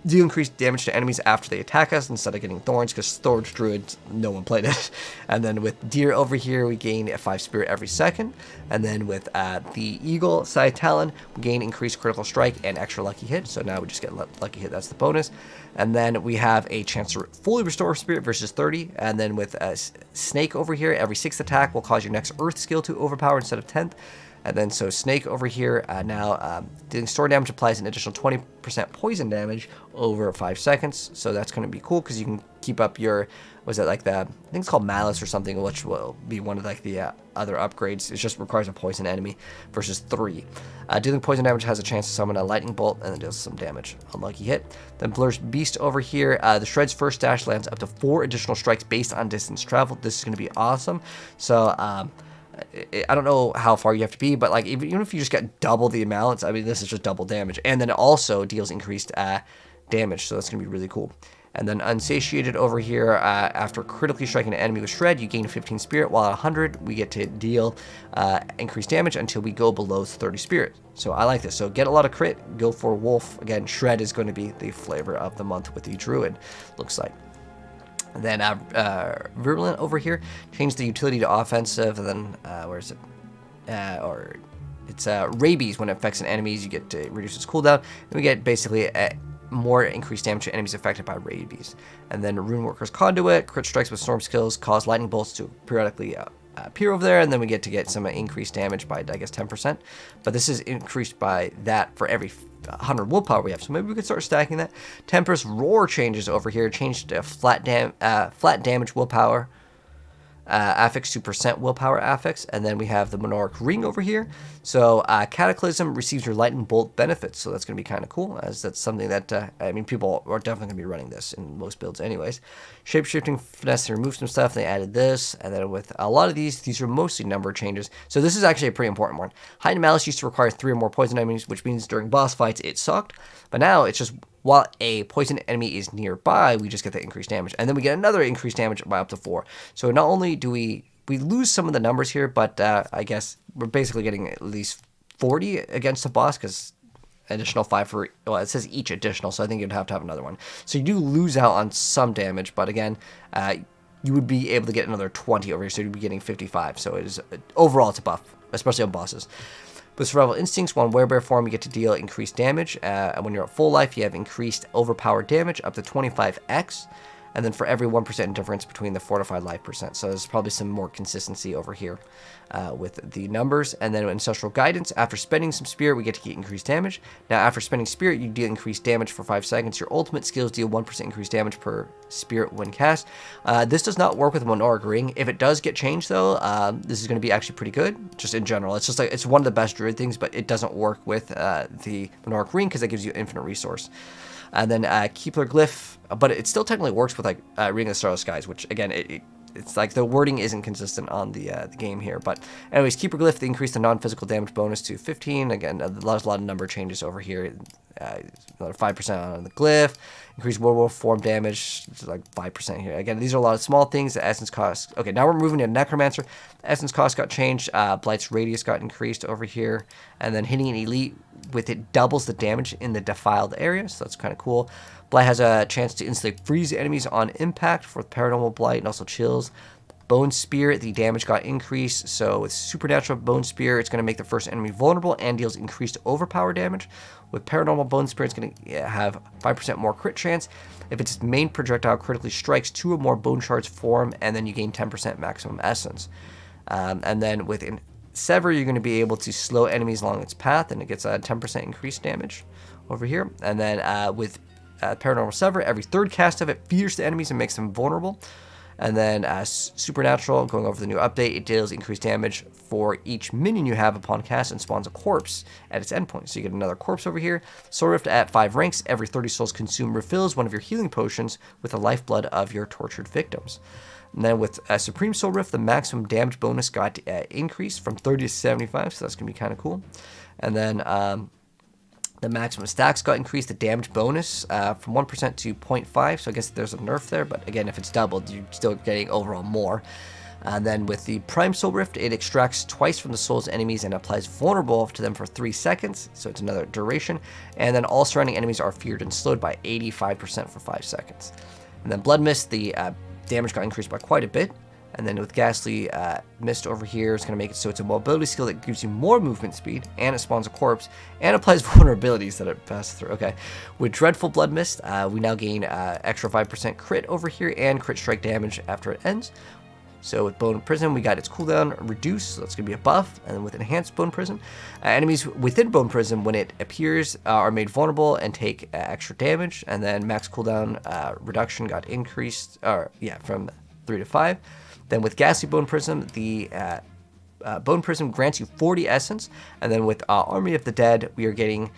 deal increased damage to enemies after they attack us instead of getting Thorns, because Thorns Druids, no one played it. And then with Deer over here, we gain a 5 spirit every second. And then with the Eagle Side Talon, we gain increased critical strike and extra lucky hit. So now we just get lucky hit, that's the bonus. And then we have a chance to fully restore spirit versus 30. And then with Snake over here, every 6th attack will cause your next Earth skill to overpower instead of 10th. And then so Snake over here, now dealing store damage applies an additional 20% poison damage over 5 seconds. So that's going to be cool because you can keep up your, was it like the, I think it's called Malice or something, which will be one of like the other upgrades. It just requires a poison enemy versus 3. Dealing poison damage has a chance to summon a lightning bolt and then deals some damage. Unlucky hit. Then Blur's Beast over here, the Shred's first dash lands up to 4 additional strikes based on distance traveled. This is going to be awesome. So, I don't know how far you have to be, but like even if you just get double the amounts, I mean, this is just double damage. And then it also deals increased damage, so that's going to be really cool. And then Unsatiated over here, after critically striking an enemy with Shred, you gain 15 spirit, while at 100, we get to deal increased damage until we go below 30 spirit. So I like this. So get a lot of crit, go for Wolf. Again, Shred is going to be the flavor of the month with the Druid, looks like. And then Virulent over here, change the utility to offensive, and then, where is it? Or it's Rabies. When it affects an enemies, you get to reduce its cooldown, and we get basically more increased damage to enemies affected by Rabies. And then Runeworker's Conduit, crit strikes with storm skills, cause lightning bolts to periodically appear over there, and then we get to get some increased damage by, I guess, 10%. But this is increased by that for every 100 willpower we have, so maybe we could start stacking that. Tempest Roar changes over here, changed to flat damage willpower affix to percent willpower affix, and then we have the Monarch Ring over here. So Cataclysm receives your Lightning Bolt benefits, so that's going to be kind of cool, as that's something that, I mean, people are definitely going to be running this in most builds anyways. Shapeshifting Finesse to remove some stuff, they added this, and then with a lot of these are mostly number changes, so this is actually a pretty important one. Heightened Malice used to require 3 or more poison enemies, which means during boss fights it sucked, but now it's just while a poison enemy is nearby, we just get the increased damage. And then we get another increased damage by up to 4. So not only do we lose some of the numbers here, but I guess we're basically getting at least 40 against the boss, because additional 5 for, well, it says each additional, so I think you'd have to have another one. So you do lose out on some damage, but again, you would be able to get another 20 over here, so you'd be getting 55. So it is, overall, it's a buff especially on bosses. With Survival Instincts, while in Werebear form, you get to deal increased damage. And when you're at full life, you have increased overpowered damage up to 25x. And then for every 1% difference between the fortified life percent. So there's probably some more consistency over here with the numbers. And then Ancestral Guidance, after spending some Spirit, we get to get increased damage. Now, after spending Spirit, you deal increased damage for 5 seconds. Your ultimate skills deal 1% increased damage per Spirit when cast. This does not work with Monarch Ring. If it does get changed, though, this is going to be actually pretty good, just in general. It's just like, it's one of the best Druid things, but it doesn't work with the Monarch Ring because it gives you infinite resource. And then Keepler Glyph, but it still technically works with like Ring of the Starless Skies, which again, it's like the wording isn't consistent on the game here. But anyways, Keeper Glyph, they increase the non-physical damage bonus to 15. Again, there's a lot of number changes over here. Another 5% on the Glyph. Increased werewolf form damage, like 5% here. Again, these are a lot of small things. The essence cost. Okay, now we're moving to Necromancer. Essence cost got changed. Blight's radius got increased over here. And then hitting an elite with it doubles the damage in the defiled area. So that's kind of cool. Blight has a chance to instantly freeze enemies on impact for Paranormal Blight and also chills. Bone Spear, the damage got increased. So with Supernatural Bone Spear, it's going to make the first enemy vulnerable and deals increased overpower damage. With Paranormal Bone Spear, it's going to have 5% more crit chance. If its main projectile critically strikes, 2 or more bone shards form, and then you gain 10% maximum essence. And then with Sever, you're going to be able to slow enemies along its path, and it gets a 10% increased damage over here. And then with Paranormal Sever, every third cast of it fears the enemies and makes them vulnerable. And then Supernatural, going over the new update, it deals increased damage for each minion you have upon cast and spawns a corpse at its endpoint. So you get another corpse over here. Soul Rift at 5 ranks, every 30 souls consumed refills one of your healing potions with the lifeblood of your tortured victims. And then with Supreme Soul Rift, the maximum damage bonus got increased from 30 to 75, so that's going to be kind of cool. And then the maximum stacks got increased, the damage bonus from 1% to 0.5, so I guess there's a nerf there, but again, if it's doubled, you're still getting overall more. And then with the Prime Soul Rift, it extracts twice from the soul's enemies and applies vulnerable to them for 3 seconds, so it's another duration. And then all surrounding enemies are feared and slowed by 85% for 5 seconds. And then Blood Mist, the damage got increased by quite a bit. And then with Ghastly Mist over here, it's going to make it so it's a mobility skill that gives you more movement speed, and it spawns a corpse, and applies vulnerabilities that it passes through. Okay, with Dreadful Blood Mist, we now gain extra 5% crit over here, and crit strike damage after it ends. So with Bone Prism, we got its cooldown reduced, so that's going to be a buff. And then with Enhanced Bone Prism, enemies within Bone Prism, when it appears, are made vulnerable and take extra damage. And then max cooldown reduction got increased, from 3 to 5. Then with Ghastly Bone Prism, the Bone Prism grants you 40 essence. And then with Army of the Dead, we are getting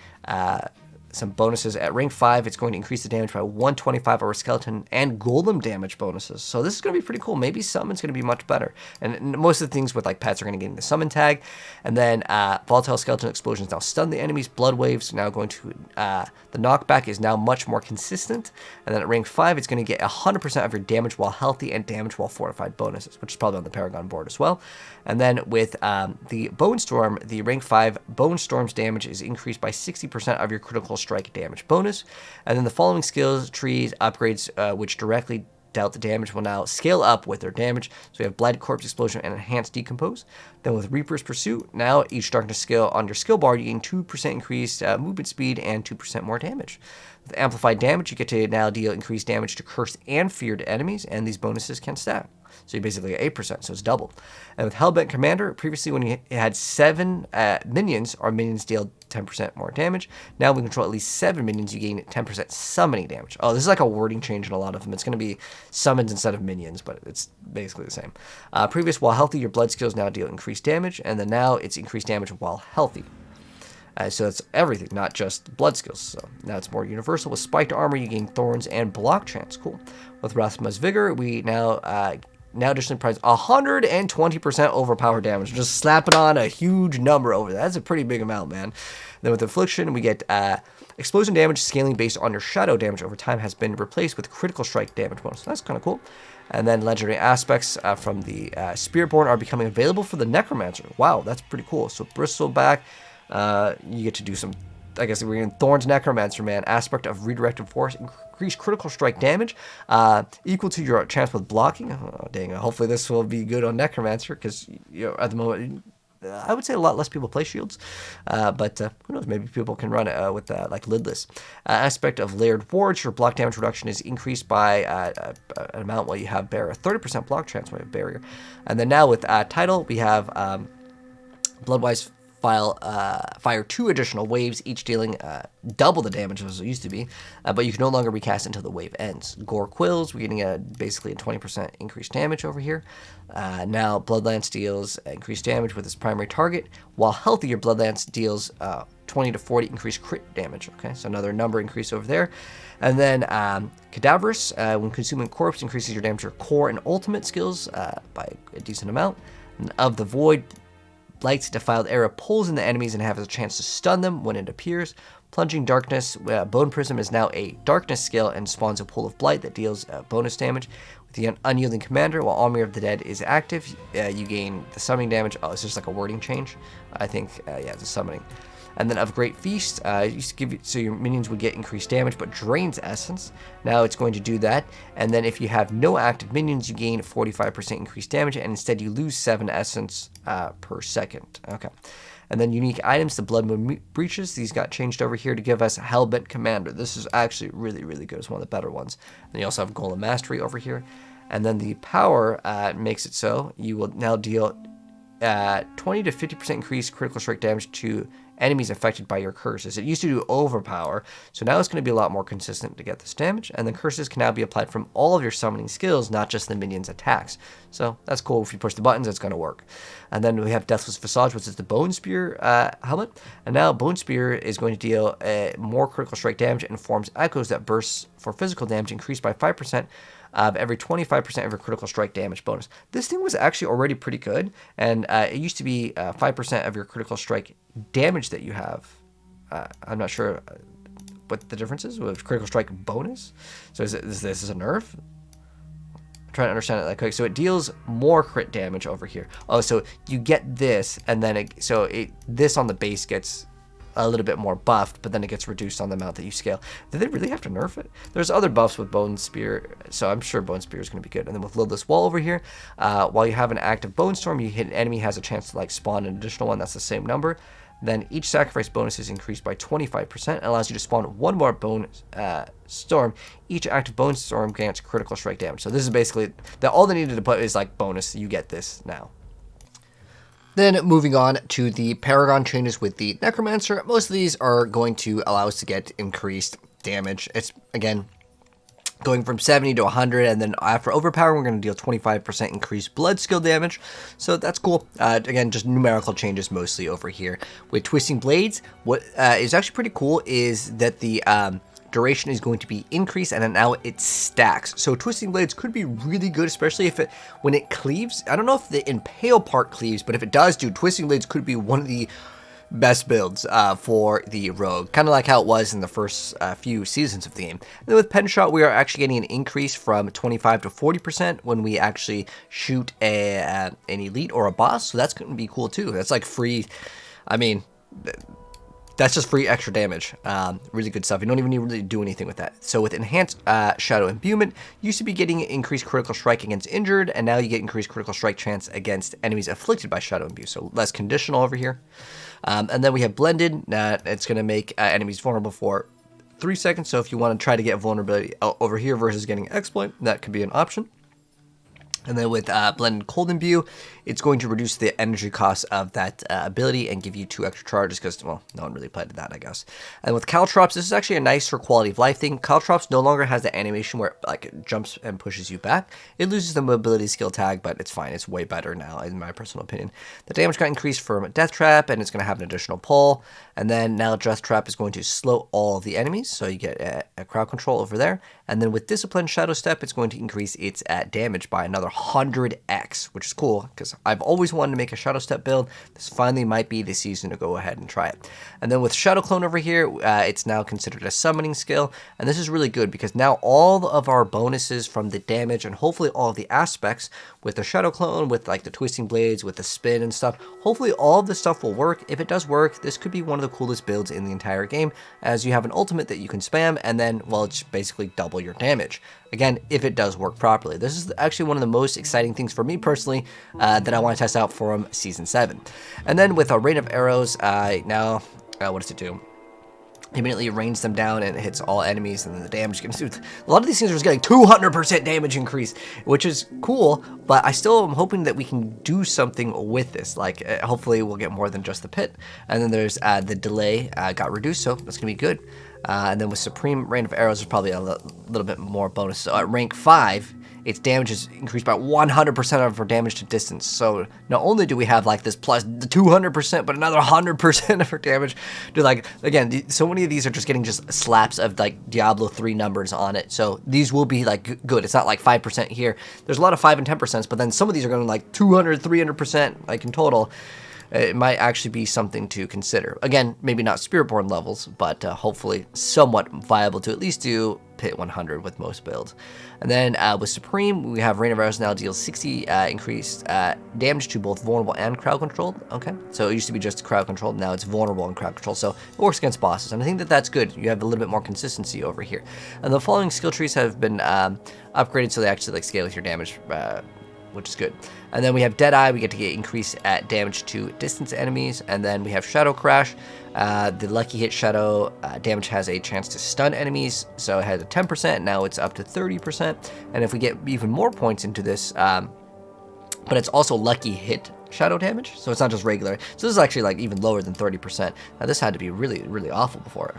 some bonuses. At rank 5, it's going to increase the damage by 125 over skeleton and golem damage bonuses. So this is going to be pretty cool. Maybe summon's going to be much better. And most of the things with like pets are going to get the summon tag. And then volatile skeleton explosions now stun the enemies. Blood waves now going to the knockback is now much more consistent. And then at rank 5, it's going to get 100% of your damage while healthy and damage while fortified bonuses, which is probably on the Paragon board as well. And then with the Bone Storm, the rank 5 Bone Storm's damage is increased by 60% of your critical strike damage bonus. And then the following skills trees upgrades which directly dealt the damage will now scale up with their damage. So we have Blighted Corpse Explosion and Enhanced Decompose. Then with Reaper's Pursuit, now each darkness skill on your skill bar, you gain 2% increased movement speed and 2% more damage. With Amplified Damage, you get to now deal increased damage to cursed and feared enemies, and these bonuses can stack. So you basically get 8%, so it's double. And with Hellbent Commander, previously when you had 7 minions, our minions deal 10% more damage. Now we control at least 7 minions, you gain 10% summoning damage. Oh, this is like a wording change in a lot of them. It's going to be summons instead of minions, but it's basically the same. Previous, while healthy, your blood skills now deal increased damage, and then now it's increased damage while healthy. So that's everything, not just blood skills. So now it's more universal. With Spiked Armor, you gain Thorns and Block Chance. Cool. With Rathma's Vigor, we now additionally prize 120% overpower damage. Just slap it on a huge number over that. That's a pretty big amount, man. Then with Affliction, we get explosion damage scaling based on your shadow damage over time has been replaced with critical strike damage bonus. That's kind of cool. And then legendary aspects from the Spiritborn are becoming available for the Necromancer. Wow, that's pretty cool. So Bristleback, you get to do some, I guess we're in Thorns Necromancer, man. Aspect of Redirected Force, increase critical strike damage, equal to your chance with blocking. Oh, dang, hopefully this will be good on Necromancer, because at the moment, I would say a lot less people play shields, but who knows, maybe people can run it with like lidless. Aspect of layered wards, your block damage reduction is increased by an amount while you have barrier, 30% block chance while you have barrier. And then now with title, we have Bloodwise fire 2 additional waves, each dealing double the damage as it used to be, but you can no longer recast until the wave ends. Gore Quills, we're getting basically a 20% increased damage over here. Now Bloodlance deals increased damage with its primary target, while healthy, your Bloodlance deals 20 to 40 increased crit damage. Okay, so another number increase over there. And then Cadaverous, when consuming corpse, increases your damage to your core and ultimate skills by a decent amount. And of the Void, Light's defiled arrow pulls in the enemies and has a chance to stun them when it appears. Plunging Darkness, Bone Prism is now a darkness skill and spawns a pool of blight that deals bonus damage. With the Unyielding Commander, while Army of the Dead is active, you gain the summoning damage. Oh, it's just like a wording change. I think, yeah, it's a summoning. And then of Great Feast, so your minions would get increased damage, but drains essence. Now it's going to do that. And then if you have no active minions, you gain 45% increased damage, and instead you lose 7 essence per second. Okay. And then unique items, the Blood Moon Breaches, these got changed over here to give us Hellbent Commander. This is actually really, really good. It's one of the better ones. And you also have Golem Mastery over here. And then the power makes it so you will now deal 20 to 50% increased critical strike damage to enemies affected by your curses. It used to do overpower, so now it's going to be a lot more consistent to get this damage, and the curses can now be applied from all of your summoning skills, not just the minions' attacks. So that's cool. If you push the buttons, it's going to work. And then we have Deathless Visage, which is the Bone Spear helmet, and now Bone Spear is going to deal more critical strike damage and forms echoes that bursts for physical damage, increased by 5%. Of every 25% of your critical strike damage bonus. This thing was actually already pretty good, and it used to be 5% of your critical strike damage that you have. I'm not sure what the difference is with critical strike bonus. So is this a nerf? I'm trying to understand it that quick. So it deals more crit damage over here. Oh, so you get this, and then this on the base gets a little bit more buffed, but then it gets reduced on the amount that you scale. Did they really have to nerf it? There's other buffs with Bone Spear, so I'm sure Bone Spear is going to be good. And then with Lidless Wall over here, while you have an active Bone Storm, you hit an enemy has a chance to like spawn an additional one that's the same number. Then each sacrifice bonus is increased by 25% and allows you to spawn one more Bone Storm. Each active Bone Storm grants critical strike damage. So this is basically all they needed to put is like bonus. You get this now. Then moving on to the Paragon changes with the Necromancer. Most of these are going to allow us to get increased damage. It's, again, going from 70 to 100, and then after overpowering, we're going to deal 25% increased blood skill damage. So that's cool. Again, just numerical changes mostly over here. With Twisting Blades, what is actually pretty cool is that the duration is going to be increased, and then now it stacks. So Twisting Blades could be really good, especially when it cleaves. I don't know if the Impale part cleaves, but if it does, dude, Twisting Blades could be one of the best builds for the Rogue, kind of like how it was in the first few seasons of the game. And then with Pen Shot, we are actually getting an increase from 25 to 40% when we actually shoot an elite or a boss, so that's going to be cool too. That's like free, I mean, that's just free extra damage. Really good stuff. You don't even need to really do anything with that. So with Enhanced Shadow Imbuement, you used to be getting increased critical strike against injured, and now you get increased critical strike chance against enemies afflicted by Shadow Imbue. So less conditional over here. And then we have Blended. It's going to make enemies vulnerable for 3 seconds. So if you want to try to get vulnerability over here versus getting Exploit, that could be an option. And then with Blended Cold Imbue, it's going to reduce the energy cost of that ability and give you 2 extra charges because, well, no one really played that, I guess. And with Caltrops, this is actually a nicer quality of life thing. Caltrops no longer has the animation where it jumps and pushes you back. It loses the mobility skill tag, but it's fine. It's way better now, in my personal opinion. The damage got increased from Death Trap, and it's going to have an additional pull. And then now Death Trap is going to slow all of the enemies, so you get a crowd control over there. And then with Discipline Shadow Step, it's going to increase its damage by another 100x, which is cool because I've always wanted to make a Shadow Step build. This finally might be the season to go ahead and try it. And then with Shadow Clone over here, it's now considered a summoning skill, and this is really good because now all of our bonuses from the damage and hopefully all of the aspects with the Shadow Clone, with like the Twisting Blades, with the spin and stuff, hopefully all of this stuff will work. If it does work, this could be one of the coolest builds in the entire game, as you have an ultimate that you can spam, and then, well, it's basically double your damage. Again, if it does work properly. This is actually one of the most exciting things for me personally that I want to test out from Season 7. And then with a Rain of Arrows, now, what does it do? Immediately rains them down and it hits all enemies, and then the damage gets... A lot of these things are just getting 200% damage increase, which is cool, but I still am hoping that we can do something with this. Like, hopefully we'll get more than just the pit. And then there's the delay got reduced, so that's going to be good. And then with Supreme Rain of Arrows, there's probably a little bit more bonus. So at rank 5, its damage is increased by 100% of our damage to distance. So not only do we have like this plus 200%, but another 100% of our damage. Dude, like, again, so many of these are just getting just slaps of like Diablo 3 numbers on it. So these will be like good. It's not like 5% here. There's a lot of 5 and 10%, but then some of these are going like 200, 300% like in total. It might actually be something to consider. Again, maybe not Spiritborn levels, but hopefully somewhat viable to at least do pit 100 with most builds. And then with Supreme, we have Rain of Arrows now deals 60 increased damage to both vulnerable and crowd controlled. Okay, so it used to be just crowd controlled, now it's vulnerable and crowd controlled, so it works against bosses, and I think that that's good. You have a little bit more consistency over here. And the following skill trees have been upgraded so they actually like scale with your damage, which is good. And then we have Deadeye, we get to get increase at damage to distance enemies. And then we have Shadow Crash. The Lucky Hit Shadow damage has a chance to stun enemies, so it has a 10%, now it's up to 30%. And if we get even more points into this, but it's also Lucky Hit Shadow damage, so it's not just regular. So this is actually like even lower than 30%. Now this had to be really, really awful before.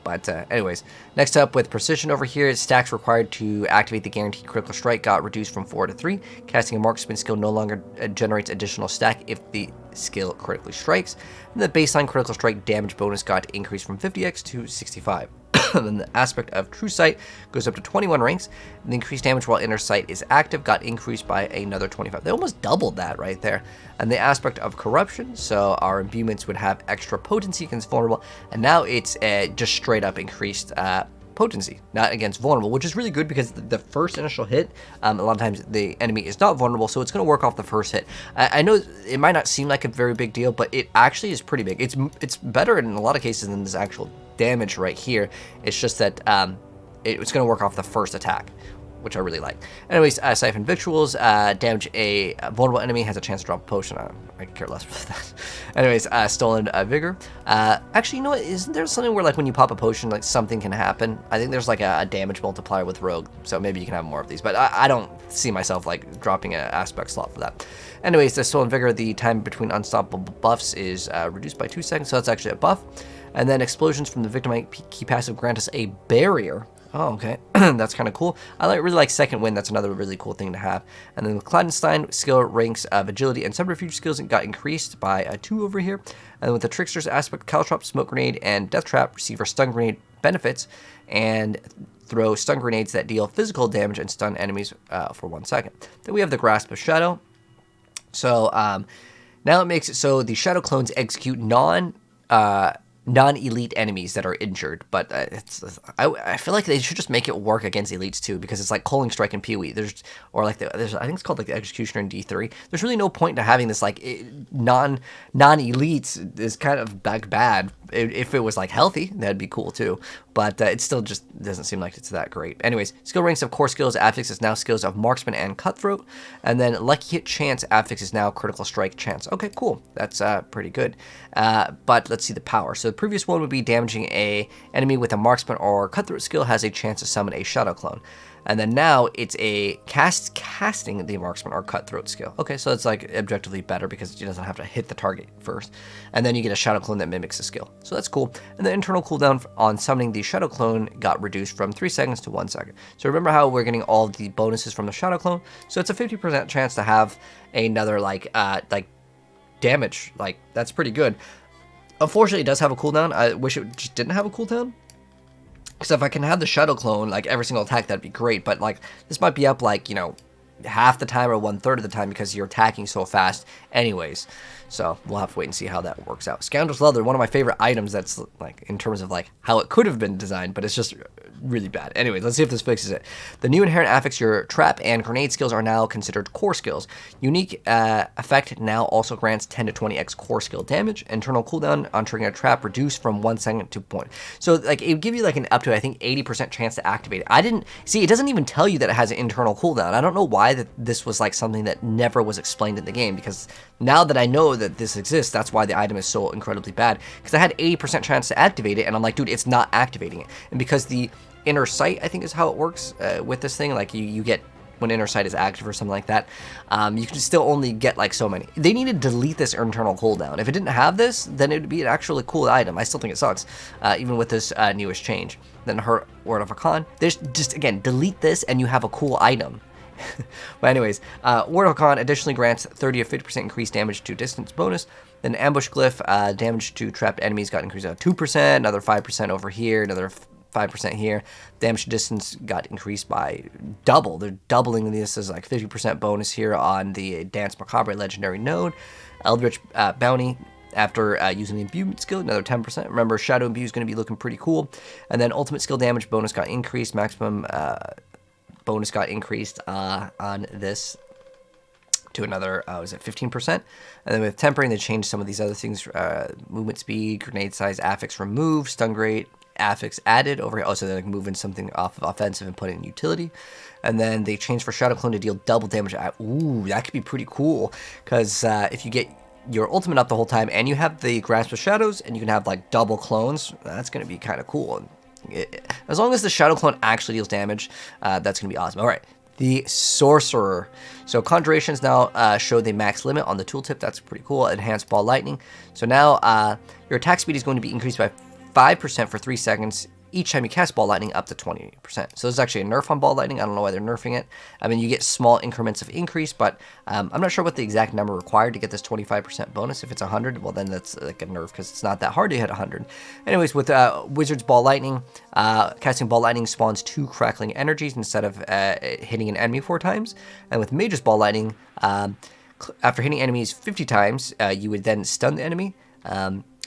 But anyways, next up with Precision over here, stacks required to activate the guaranteed critical strike got reduced from 4 to 3. Casting a marksman skill no longer generates additional stack if the skill critically strikes. And the baseline critical strike damage bonus got increased from 50x to 65. And then the aspect of True Sight goes up to 21 ranks. And the increased damage while Inner Sight is active got increased by another 25. They almost doubled that right there. And the aspect of Corruption, so our imbuements would have extra potency against vulnerable, and now it's just straight up increased potency, not against vulnerable, which is really good because the first initial hit, a lot of times the enemy is not vulnerable, so it's going to work off the first hit. I know it might not seem like a very big deal, but it actually is pretty big. It's better in a lot of cases than this actual damage right here. It's just that it's going to work off the first attack, which I really like. Anyways, Siphon Victuals, damage a vulnerable enemy, has a chance to drop a potion. I care less for that. Anyways, Stolen Vigor. Actually, you know what? Isn't there something where like when you pop a potion, like something can happen? I think there's like a damage multiplier with Rogue, so maybe you can have more of these, but I don't see myself like dropping an aspect slot for that. Anyways, the Stolen Vigor, the time between unstoppable buffs is reduced by 2 seconds, so that's actually a buff. And then explosions from the victim key passive grant us a barrier. Oh, okay. That's kind of cool. I really like Second Wind. That's another really cool thing to have. And then with Clandestine, skill ranks of agility and subterfuge skills got increased by 2 over here. And then with the Trickster's aspect, Caltrop, Smoke Grenade, and Death Trap receive our Stun Grenade benefits and throw stun grenades that deal physical damage and stun enemies for 1 second. Then we have the Grasp of Shadow. So now it makes it so the Shadow clones execute non-elite enemies that are injured, but I feel like they should just make it work against elites too, because it's like Culling Strike and Pee-wee. I think it's called like the Executioner in D3. There's really no point to having this like non-elites is kind of bad. If it was like healthy, that'd be cool too, but it still just doesn't seem like it's that great. Anyways, skill ranks of core skills, affix is now skills of Marksman and Cutthroat, and then Lucky Hit Chance affix is now Critical Strike Chance. Okay, cool. That's pretty good. But let's see the power. So the previous one would be damaging a enemy with a Marksman or Cutthroat skill has a chance to summon a Shadow Clone. And then now it's a casting the Marksman or Cutthroat skill. Okay, so it's like objectively better because it doesn't have to hit the target first. And then you get a Shadow Clone that mimics the skill. So that's cool. And the internal cooldown on summoning the Shadow Clone got reduced from 3 seconds to 1 second. So remember how we're getting all of the bonuses from the Shadow Clone? So it's a 50% chance to have another like damage. Like, that's pretty good. Unfortunately, it does have a cooldown. I wish it just didn't have a cooldown. Because if I can have the Shadow Clone, like, every single attack, that'd be great. But, like, this might be up, like, you know, half the time or 1/3 of the time because you're attacking so fast anyways. So, we'll have to wait and see how that works out. Scoundrel's Leather, one of my favorite items that's, like, in terms of, like, how it could have been designed. But it's just really bad. Anyway, let's see if this fixes it. The new inherent affix, your trap and grenade skills are now considered core skills. Unique effect now also grants 10 to 20x core skill damage. Internal cooldown on triggering a trap reduced from 1 second to point. So like it would give you like an up to I think 80% chance to activate it. I didn't see, it doesn't even tell you that it has an internal cooldown. I don't know why that this was like something that never was explained in the game, because now that I know that this exists, that's why the item is so incredibly bad, because I had 80% chance to activate it and I'm like, dude, it's not activating it. And because the inner sight, I think is how it works with this thing, like you get when inner sight is active or something like that, you can still only get like so many. They need to delete this internal cooldown. If it didn't have this, then it would be an actually cool item. I still think it sucks, even with this newest change. Then her Word of a Con. There's just, again, delete this and you have a cool item. But anyways, Ward of Con additionally grants 30 to 50% increased damage to distance bonus. Then Ambush Glyph, damage to trapped enemies got increased by 2%, another 5% over here, another 5% here. Damage to distance got increased by double. They're doubling this as like 50% bonus here on the Dance Macabre Legendary node. Eldritch Bounty, after using the Imbuement skill, another 10%. Remember, Shadow Imbue is going to be looking pretty cool. And then Ultimate Skill Damage bonus got increased, maximum bonus got increased on this to another, was it 15%? And then with Tempering, they changed some of these other things. Movement speed, grenade size, affix removed, stun rate, affix added over here. Also, they're like moving something off of offensive and putting in utility. And then they changed for Shadow Clone to deal double damage. Ooh, that could be pretty cool, because if you get your ultimate up the whole time and you have the Grasp of Shadows and you can have like double clones, that's going to be kind of cool. As long as the Shadow Clone actually deals damage, that's going to be awesome. All right, the Sorcerer. So Conjurations now show the max limit on the tooltip. That's pretty cool. Enhanced Ball Lightning. So now your attack speed is going to be increased by 5% for 3 seconds each time you cast Ball Lightning, up to 20%. So this is actually a nerf on Ball Lightning. I don't know why they're nerfing it. I mean, you get small increments of increase, but I'm not sure what the exact number required to get this 25% bonus. If it's 100, well, then that's like a nerf, because it's not that hard to hit 100. Anyways, with Wizard's Ball Lightning, casting Ball Lightning spawns 2 crackling energies instead of hitting an enemy 4 times. And with Mage's Ball Lightning, after hitting enemies 50 times, you would then stun the enemy.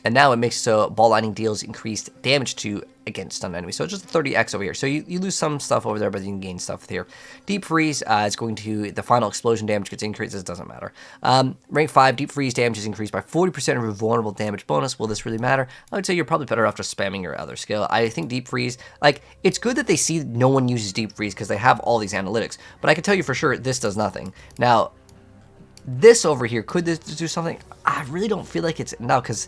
And now it makes so Ball Lightning deals increased damage to, again, stun enemies. So it's just 30x over here. So you lose some stuff over there, but you can gain stuff here. Deep Freeze is going to, the final explosion damage gets increased. It doesn't matter. Rank 5, Deep Freeze damage is increased by 40% of your vulnerable damage bonus. Will this really matter? I would say you're probably better off just spamming your other skill. I think Deep Freeze, like, it's good that they see no one uses Deep Freeze because they have all these analytics. But I can tell you for sure, this does nothing. Now, this over here, could this do something? I really don't feel like it's, no, because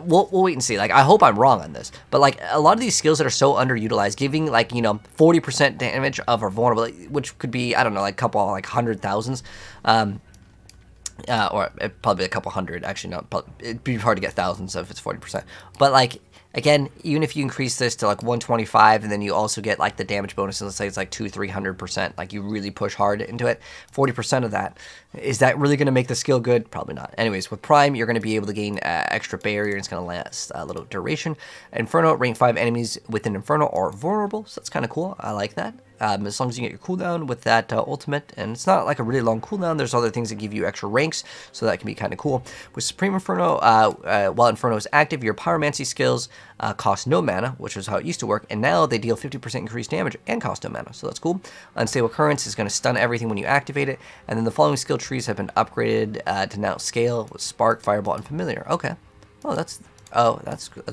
we'll wait and see. Like, I hope I'm wrong on this, but like a lot of these skills that are so underutilized, giving like, you know, 40% damage of our vulnerable, which could be, I don't know, like a couple, like 100,000s, or probably a couple hundred. Actually, no, it'd be hard to get thousands if it's 40%. But like, again, even if you increase this to like 125, and then you also get like the damage bonus, and let's say it's like 200-300%, like you really push hard into it, 40% of that, is that really going to make the skill good? Probably not. Anyways, with Prime, you're going to be able to gain extra barrier, and it's going to last a little duration. Inferno, rank 5 enemies within Inferno are vulnerable, so that's kind of cool. I like that. As long as you get your cooldown with that ultimate, and it's not like a really long cooldown, there's other things that give you extra ranks, so that can be kind of cool. With Supreme Inferno, while Inferno is active, your Pyromancy skills cost no mana, which is how it used to work, and now they deal 50% increased damage and cost no mana, so that's cool. Unstable Currents is going to stun everything when you activate it, and then the following skill trees have been upgraded to now scale with Spark, Fireball, and Familiar. Okay. Oh, that's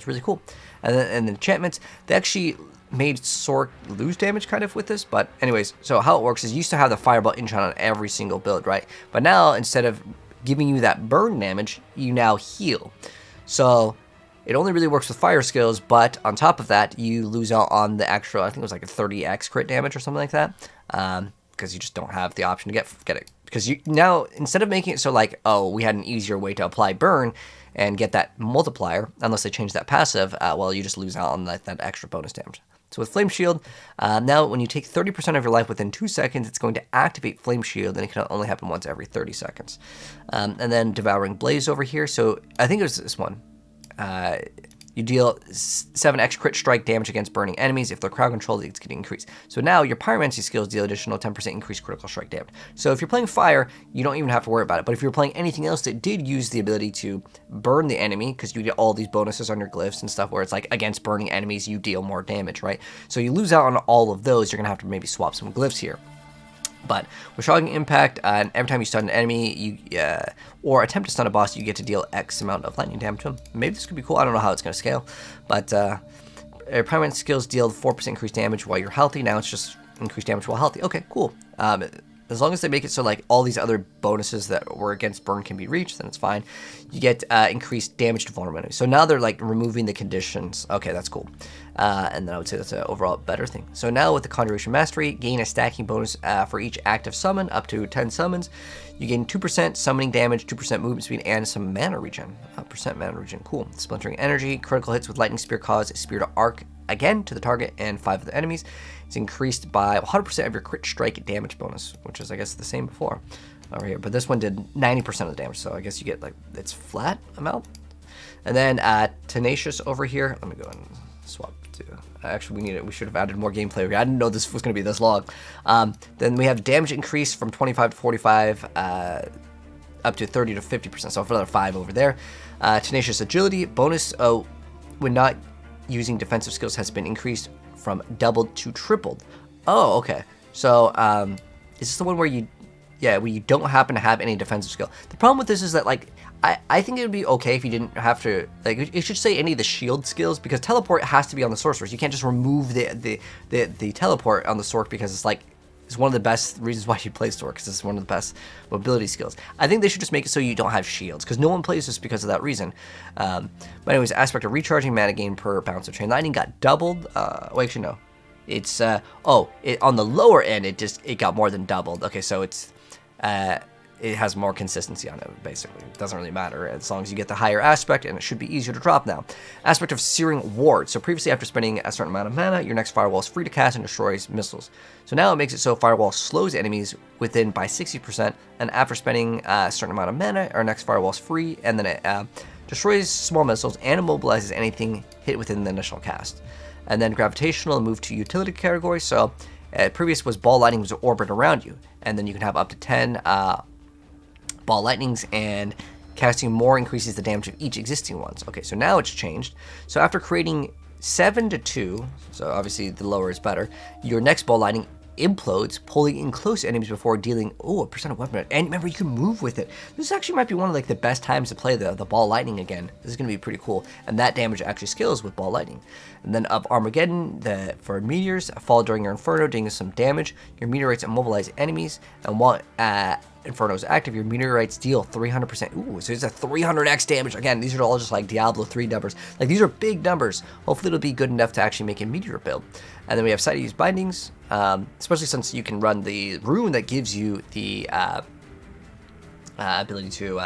really cool. And then enchantments, they actually made Sorc lose damage kind of with this, but anyways, so how it works is you used to have the Fireball enchant on every single build, right? But now, instead of giving you that burn damage, you now heal. So it only really works with fire skills, but on top of that, you lose out on the extra, I think it was like a 30x crit damage or something like that, because you just don't have the option to get it. Because you now, instead of making it so like, oh, we had an easier way to apply burn and get that multiplier, unless they change that passive, well, you just lose out on that extra bonus damage. So with Flame Shield, now when you take 30% of your life within 2 seconds, it's going to activate Flame Shield, and it can only happen once every 30 seconds. And then Devouring Blaze over here. So I think it was this one. you deal 7x crit strike damage against burning enemies. If they're crowd controlled, it's going to increase. So now your pyromancy skills deal additional 10% increased critical strike damage. So if you're playing fire, you don't even have to worry about it. But if you're playing anything else that did use the ability to burn the enemy, because you get all these bonuses on your glyphs and stuff where it's like against burning enemies, you deal more damage, right? So you lose out on all of those. You're going to have to maybe swap some glyphs here. But with shocking impact, and every time you stun an enemy, or attempt to stun a boss, you get to deal X amount of lightning damage to him. Maybe this could be cool. I don't know how it's going to scale, but permanent skills deal 4% increased damage while you're healthy. Now it's just increased damage while healthy. Okay, cool. As long as they make it so like all these other bonuses that were against burn can be reached, then it's fine. You get increased damage to vulnerable enemies. So now they're like removing the conditions. Okay, that's cool. And then I would say that's an overall better thing. So now with the Conjuration Mastery, gain a stacking bonus for each active summon, up to 10 summons. You gain 2% summoning damage, 2% movement speed, and some mana regen. Percent mana regen, cool. Splintering Energy, critical hits with Lightning Spear cause Spear to arc again to the target and 5 of the enemies. It's increased by 100% of your crit strike damage bonus, which is, I guess, the same before over here. But this one did 90% of the damage, so I guess you get, like, it's flat amount. And then Tenacious over here. Let me go and swap to... Actually, we need it. We should have added more gameplay. I didn't know this was going to be this long. Then we have damage increase from 25 to 45, up to 30 to 50%. So for another 5 over there. Tenacious Agility. Bonus when not using defensive skills has been increased from doubled to tripled. Oh, okay. So, is this the one where you don't happen to have any defensive skill? The problem with this is that, like, I think it would be okay if you didn't have to, like, it should say any of the shield skills, because teleport has to be on the sorcerers. You can't just remove the teleport on the Sorc, because it's like, it's one of the best reasons why you play Sorc, because it's one of the best mobility skills. I think they should just make it so you don't have shields, because no one plays this because of that reason. But anyways, aspect of recharging mana gain per bounce of chain lightning got doubled. Well, actually, no. It's, on the lower end, it got more than doubled. Okay, so it's, it has more consistency on it, basically. It doesn't really matter as long as you get the higher aspect, and it should be easier to drop now. Aspect of Searing Ward. So previously, after spending a certain amount of mana, your next firewall is free to cast and destroys missiles. So now it makes it so firewall slows enemies within by 60%, and after spending a certain amount of mana, our next firewall is free, and then it destroys small missiles and immobilizes anything hit within the initial cast. And then Gravitational move to utility category. So previous was Ball Lightning was orbit around you, and then you can have up to 10 Ball Lightnings, and casting more increases the damage of each existing ones. Okay, so now it's changed. So after creating 7 to 2, so obviously the lower is better, your next Ball Lightning implodes, pulling in close enemies before dealing a percent of weapon. And remember, you can move with it. This actually might be one of like the best times to play the Ball Lightning again. This is going to be pretty cool. And that damage actually scales with Ball Lightning. And then of Armageddon, for meteors, fall during your Inferno, dealing some damage. Your meteorites immobilize enemies, and while Inferno is active, your meteorites deal 300%. Ooh, so it's a 300x damage. Again, these are all just like Diablo 3 numbers. Like, these are big numbers. Hopefully it'll be good enough to actually make a meteor build. And then we have side-use bindings, especially since you can run the rune that gives you the ability to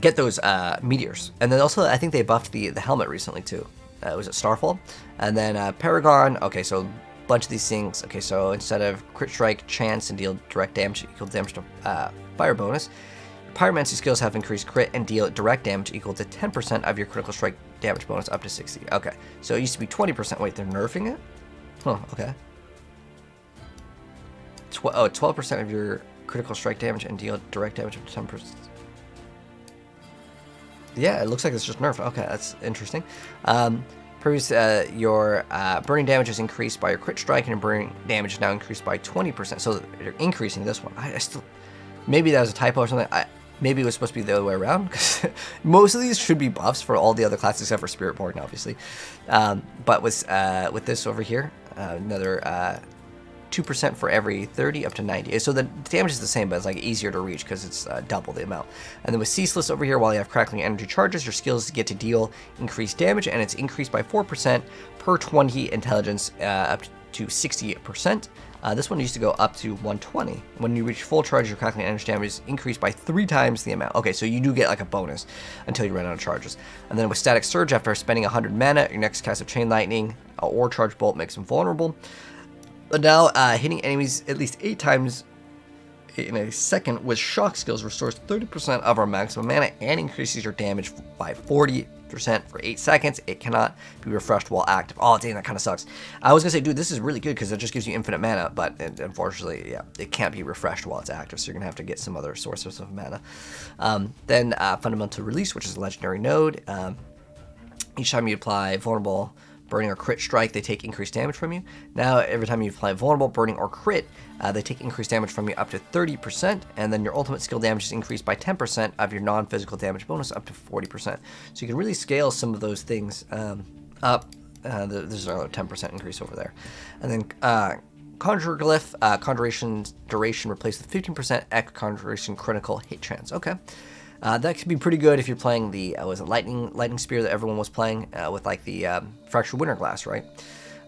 get those meteors. And then also, I think they buffed the helmet recently too. Was it Starfall? And then Paragon. Okay, so bunch of these things. Okay, so instead of crit strike, chance, and deal direct damage equal to damage to fire bonus, pyromancy skills have increased crit and deal direct damage equal to 10% of your critical strike damage bonus up to 60. Okay, so it used to be 20%. Wait, they're nerfing it? Huh, okay. 12% of your critical strike damage and deal direct damage up to 10%. Yeah, it looks like it's just nerfed. Okay, that's interesting. Your burning damage is increased by your crit strike, and your burning damage is now increased by 20%. So they're increasing this one. I still, maybe that was a typo or something. Maybe it was supposed to be the other way around, because most of these should be buffs for all the other classes except for Spiritborn, obviously. But with this over here, another 2% for every 30 up to 90. So the damage is the same, but it's like easier to reach because it's double the amount. And then with Ceaseless over here, while you have crackling energy charges, your skills get to deal increased damage, and it's increased by 4% per 20 intelligence up to 68%. This one used to go up to 120. When you reach full charge, your crackling energy damage is increased by 3 times the amount. Okay, so you do get like a bonus until you run out of charges. And then with Static Surge, after spending 100 mana, your next cast of Chain Lightning or Charge Bolt makes them vulnerable. But now, hitting enemies at least 8 times in a second with shock skills restores 30% of our maximum mana and increases your damage by 40 50% for 8 seconds. It cannot be refreshed while active. Oh, dang, that kind of sucks. I was going to say, dude, this is really good because it just gives you infinite mana, but unfortunately, yeah, it can't be refreshed while it's active, so you're going to have to get some other sources of mana. Then Fundamental Release, which is a legendary node. Each time you apply Vulnerable, Burning, or Crit Strike, they take increased damage from you. Now, every time you apply Vulnerable, Burning, or Crit, they take increased damage from you up to 30%, and then your ultimate skill damage is increased by 10% of your non-physical damage bonus up to 40%. So you can really scale some of those things up. There's another 10% increase over there. And then Conjure Glyph, Conjuration Duration replaced with 15% X Conjuration Critical Hit Chance. Okay. That could be pretty good if you're playing the was it lightning spear that everyone was playing with like the fractured winter glass, right?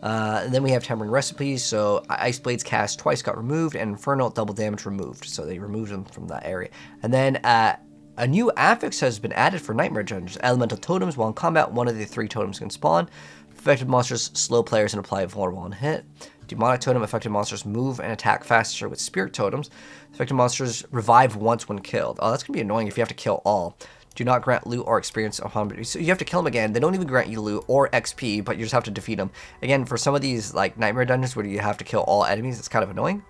And then we have Tempering Recipes. So Ice Blades cast twice got removed, and Infernal double damage removed. So they removed them from that area. And then a new affix has been added for Nightmare Dungeons. Elemental Totems. While in combat, one of the 3 totems can spawn. Affected monsters slow players and apply Vulnerable on hit. Demonic Totem. Affected monsters move and attack faster with Spirit Totems. Affected monsters revive once when killed. Oh, that's going to be annoying if you have to kill all. Do not grant loot or experience upon... So you have to kill them again. They don't even grant you loot or XP, but you just have to defeat them. Again, for some of these like Nightmare Dungeons where you have to kill all enemies, it's kind of annoying.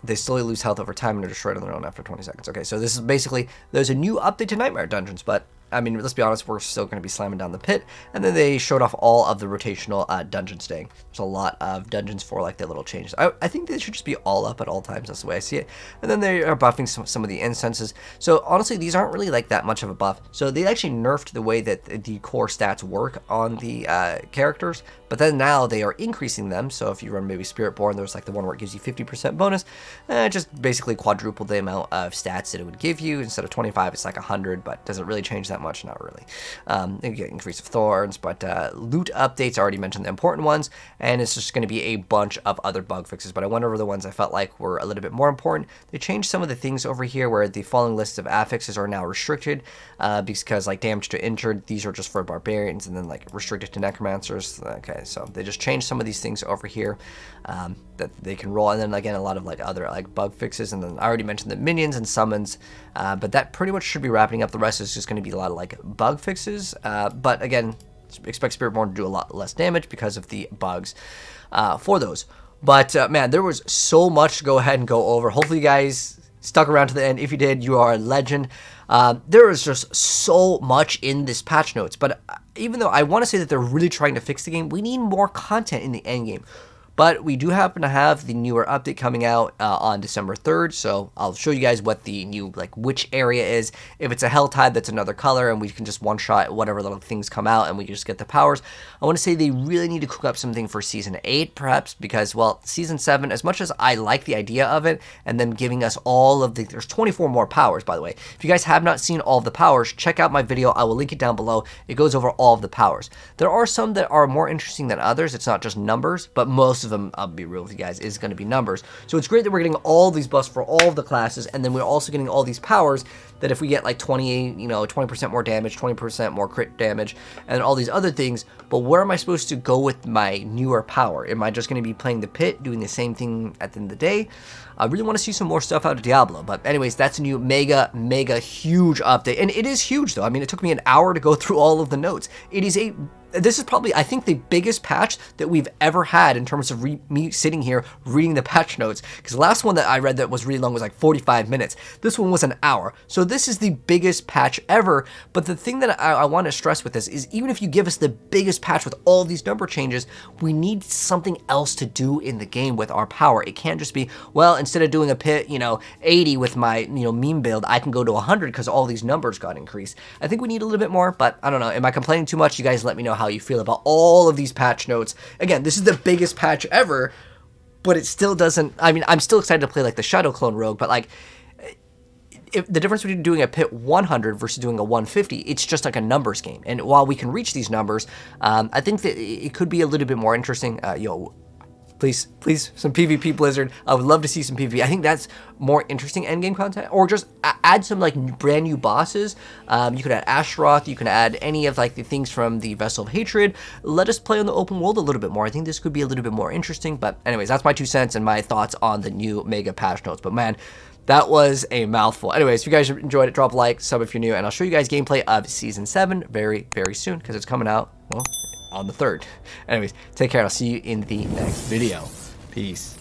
They slowly lose health over time and are destroyed on their own after 20 seconds. Okay, so this is basically... There's a new update to Nightmare Dungeons, but... I mean, let's be honest, we're still going to be slamming down the pit. And then they showed off all of the rotational dungeon staying. There's a lot of dungeons for like the little changes. I think they should just be all up at all times. That's the way I see it. And then they are buffing some of the incenses. So honestly, these aren't really like that much of a buff. So they actually nerfed the way that the core stats work on the characters. But then now they are increasing them. So if you run maybe Spiritborn, there's like the one where it gives you 50% bonus. Just basically quadruple the amount of stats that it would give you. Instead of 25, it's like 100, but doesn't really change that much, not really. You get increase of thorns, but loot updates, I already mentioned the important ones, and it's just going to be a bunch of other bug fixes, but I went over the ones I felt like were a little bit more important. They changed some of the things over here where the following lists of affixes are now restricted, because like damage to injured, these are just for barbarians, and then like restricted to necromancers. Okay, so they just changed some of these things over here that they can roll, and then again a lot of like other like bug fixes, and then I already mentioned the minions and summons, but that pretty much should be wrapping up. The rest is just going to be a lot of like bug fixes, but again, expect Spiritborn to do a lot less damage because of the bugs for those. But man, there was so much to go ahead and go over. Hopefully you guys stuck around to the end. If you did, you are a legend. There is just so much in this patch notes, but even though I want to say that they're really trying to fix the game, we need more content in the end game. But we do happen to have the newer update coming out on December 3rd, so I'll show you guys what the new, like, which area is. If it's a Helltide, that's another color, and we can just one-shot whatever little things come out, and we can just get the powers. I want to say they really need to cook up something for Season 8, perhaps, because, well, Season 7, as much as I like the idea of it, and them giving us all of the... There's 24 more powers, by the way. If you guys have not seen all of the powers, check out my video. I will link it down below. It goes over all of the powers. There are some that are more interesting than others. It's not just numbers, but most of them, I'll be real with you guys, is going to be numbers. So it's great that we're getting all these buffs for all of the classes, and then we're also getting all these powers that if we get like 20% more damage, 20% more crit damage, and all these other things. But where am I supposed to go with my newer power? Am I just going to be playing the pit, doing the same thing at the end of the day? I really want to see some more stuff out of Diablo. But anyways, that's a new mega huge update. And it is huge, though. I mean, it took me an hour to go through all of the notes. This is probably, I think, the biggest patch that we've ever had in terms of me sitting here reading the patch notes. Because the last one that I read that was really long was like 45 minutes. This one was an hour. So this is the biggest patch ever. But the thing that I want to stress with this is even if you give us the biggest patch with all these number changes, we need something else to do in the game with our power. It can't just be, well, instead of doing a pit, 80 with my, meme build, I can go to 100 because all these numbers got increased. I think we need a little bit more, but I don't know. Am I complaining too much? You guys let me know how you feel about all of these patch notes. Again, this is the biggest patch ever, but it still doesn't, I mean, I'm still excited to play like the Shadow Clone Rogue, but like, if the difference between doing a pit 100 versus doing a 150, it's just like a numbers game. And while we can reach these numbers, I think that it could be a little bit more interesting. Please, some PvP, Blizzard. I would love to see some PvP. I think that's more interesting endgame content, or just add some like brand new bosses. You could add Astaroth. You can add any of like the things from the Vessel of Hatred. Let us play on the open world a little bit more. I think this could be a little bit more interesting. But anyways, that's my 2 cents and my thoughts on the new mega patch notes. But man, That was a mouthful. Anyways, if you guys enjoyed it, drop a like, sub if you're new, and I'll show you guys gameplay of Season 7 very, very soon, because it's coming out, well, on the 3rd. Anyways, take care, and I'll see you in the next video. Peace.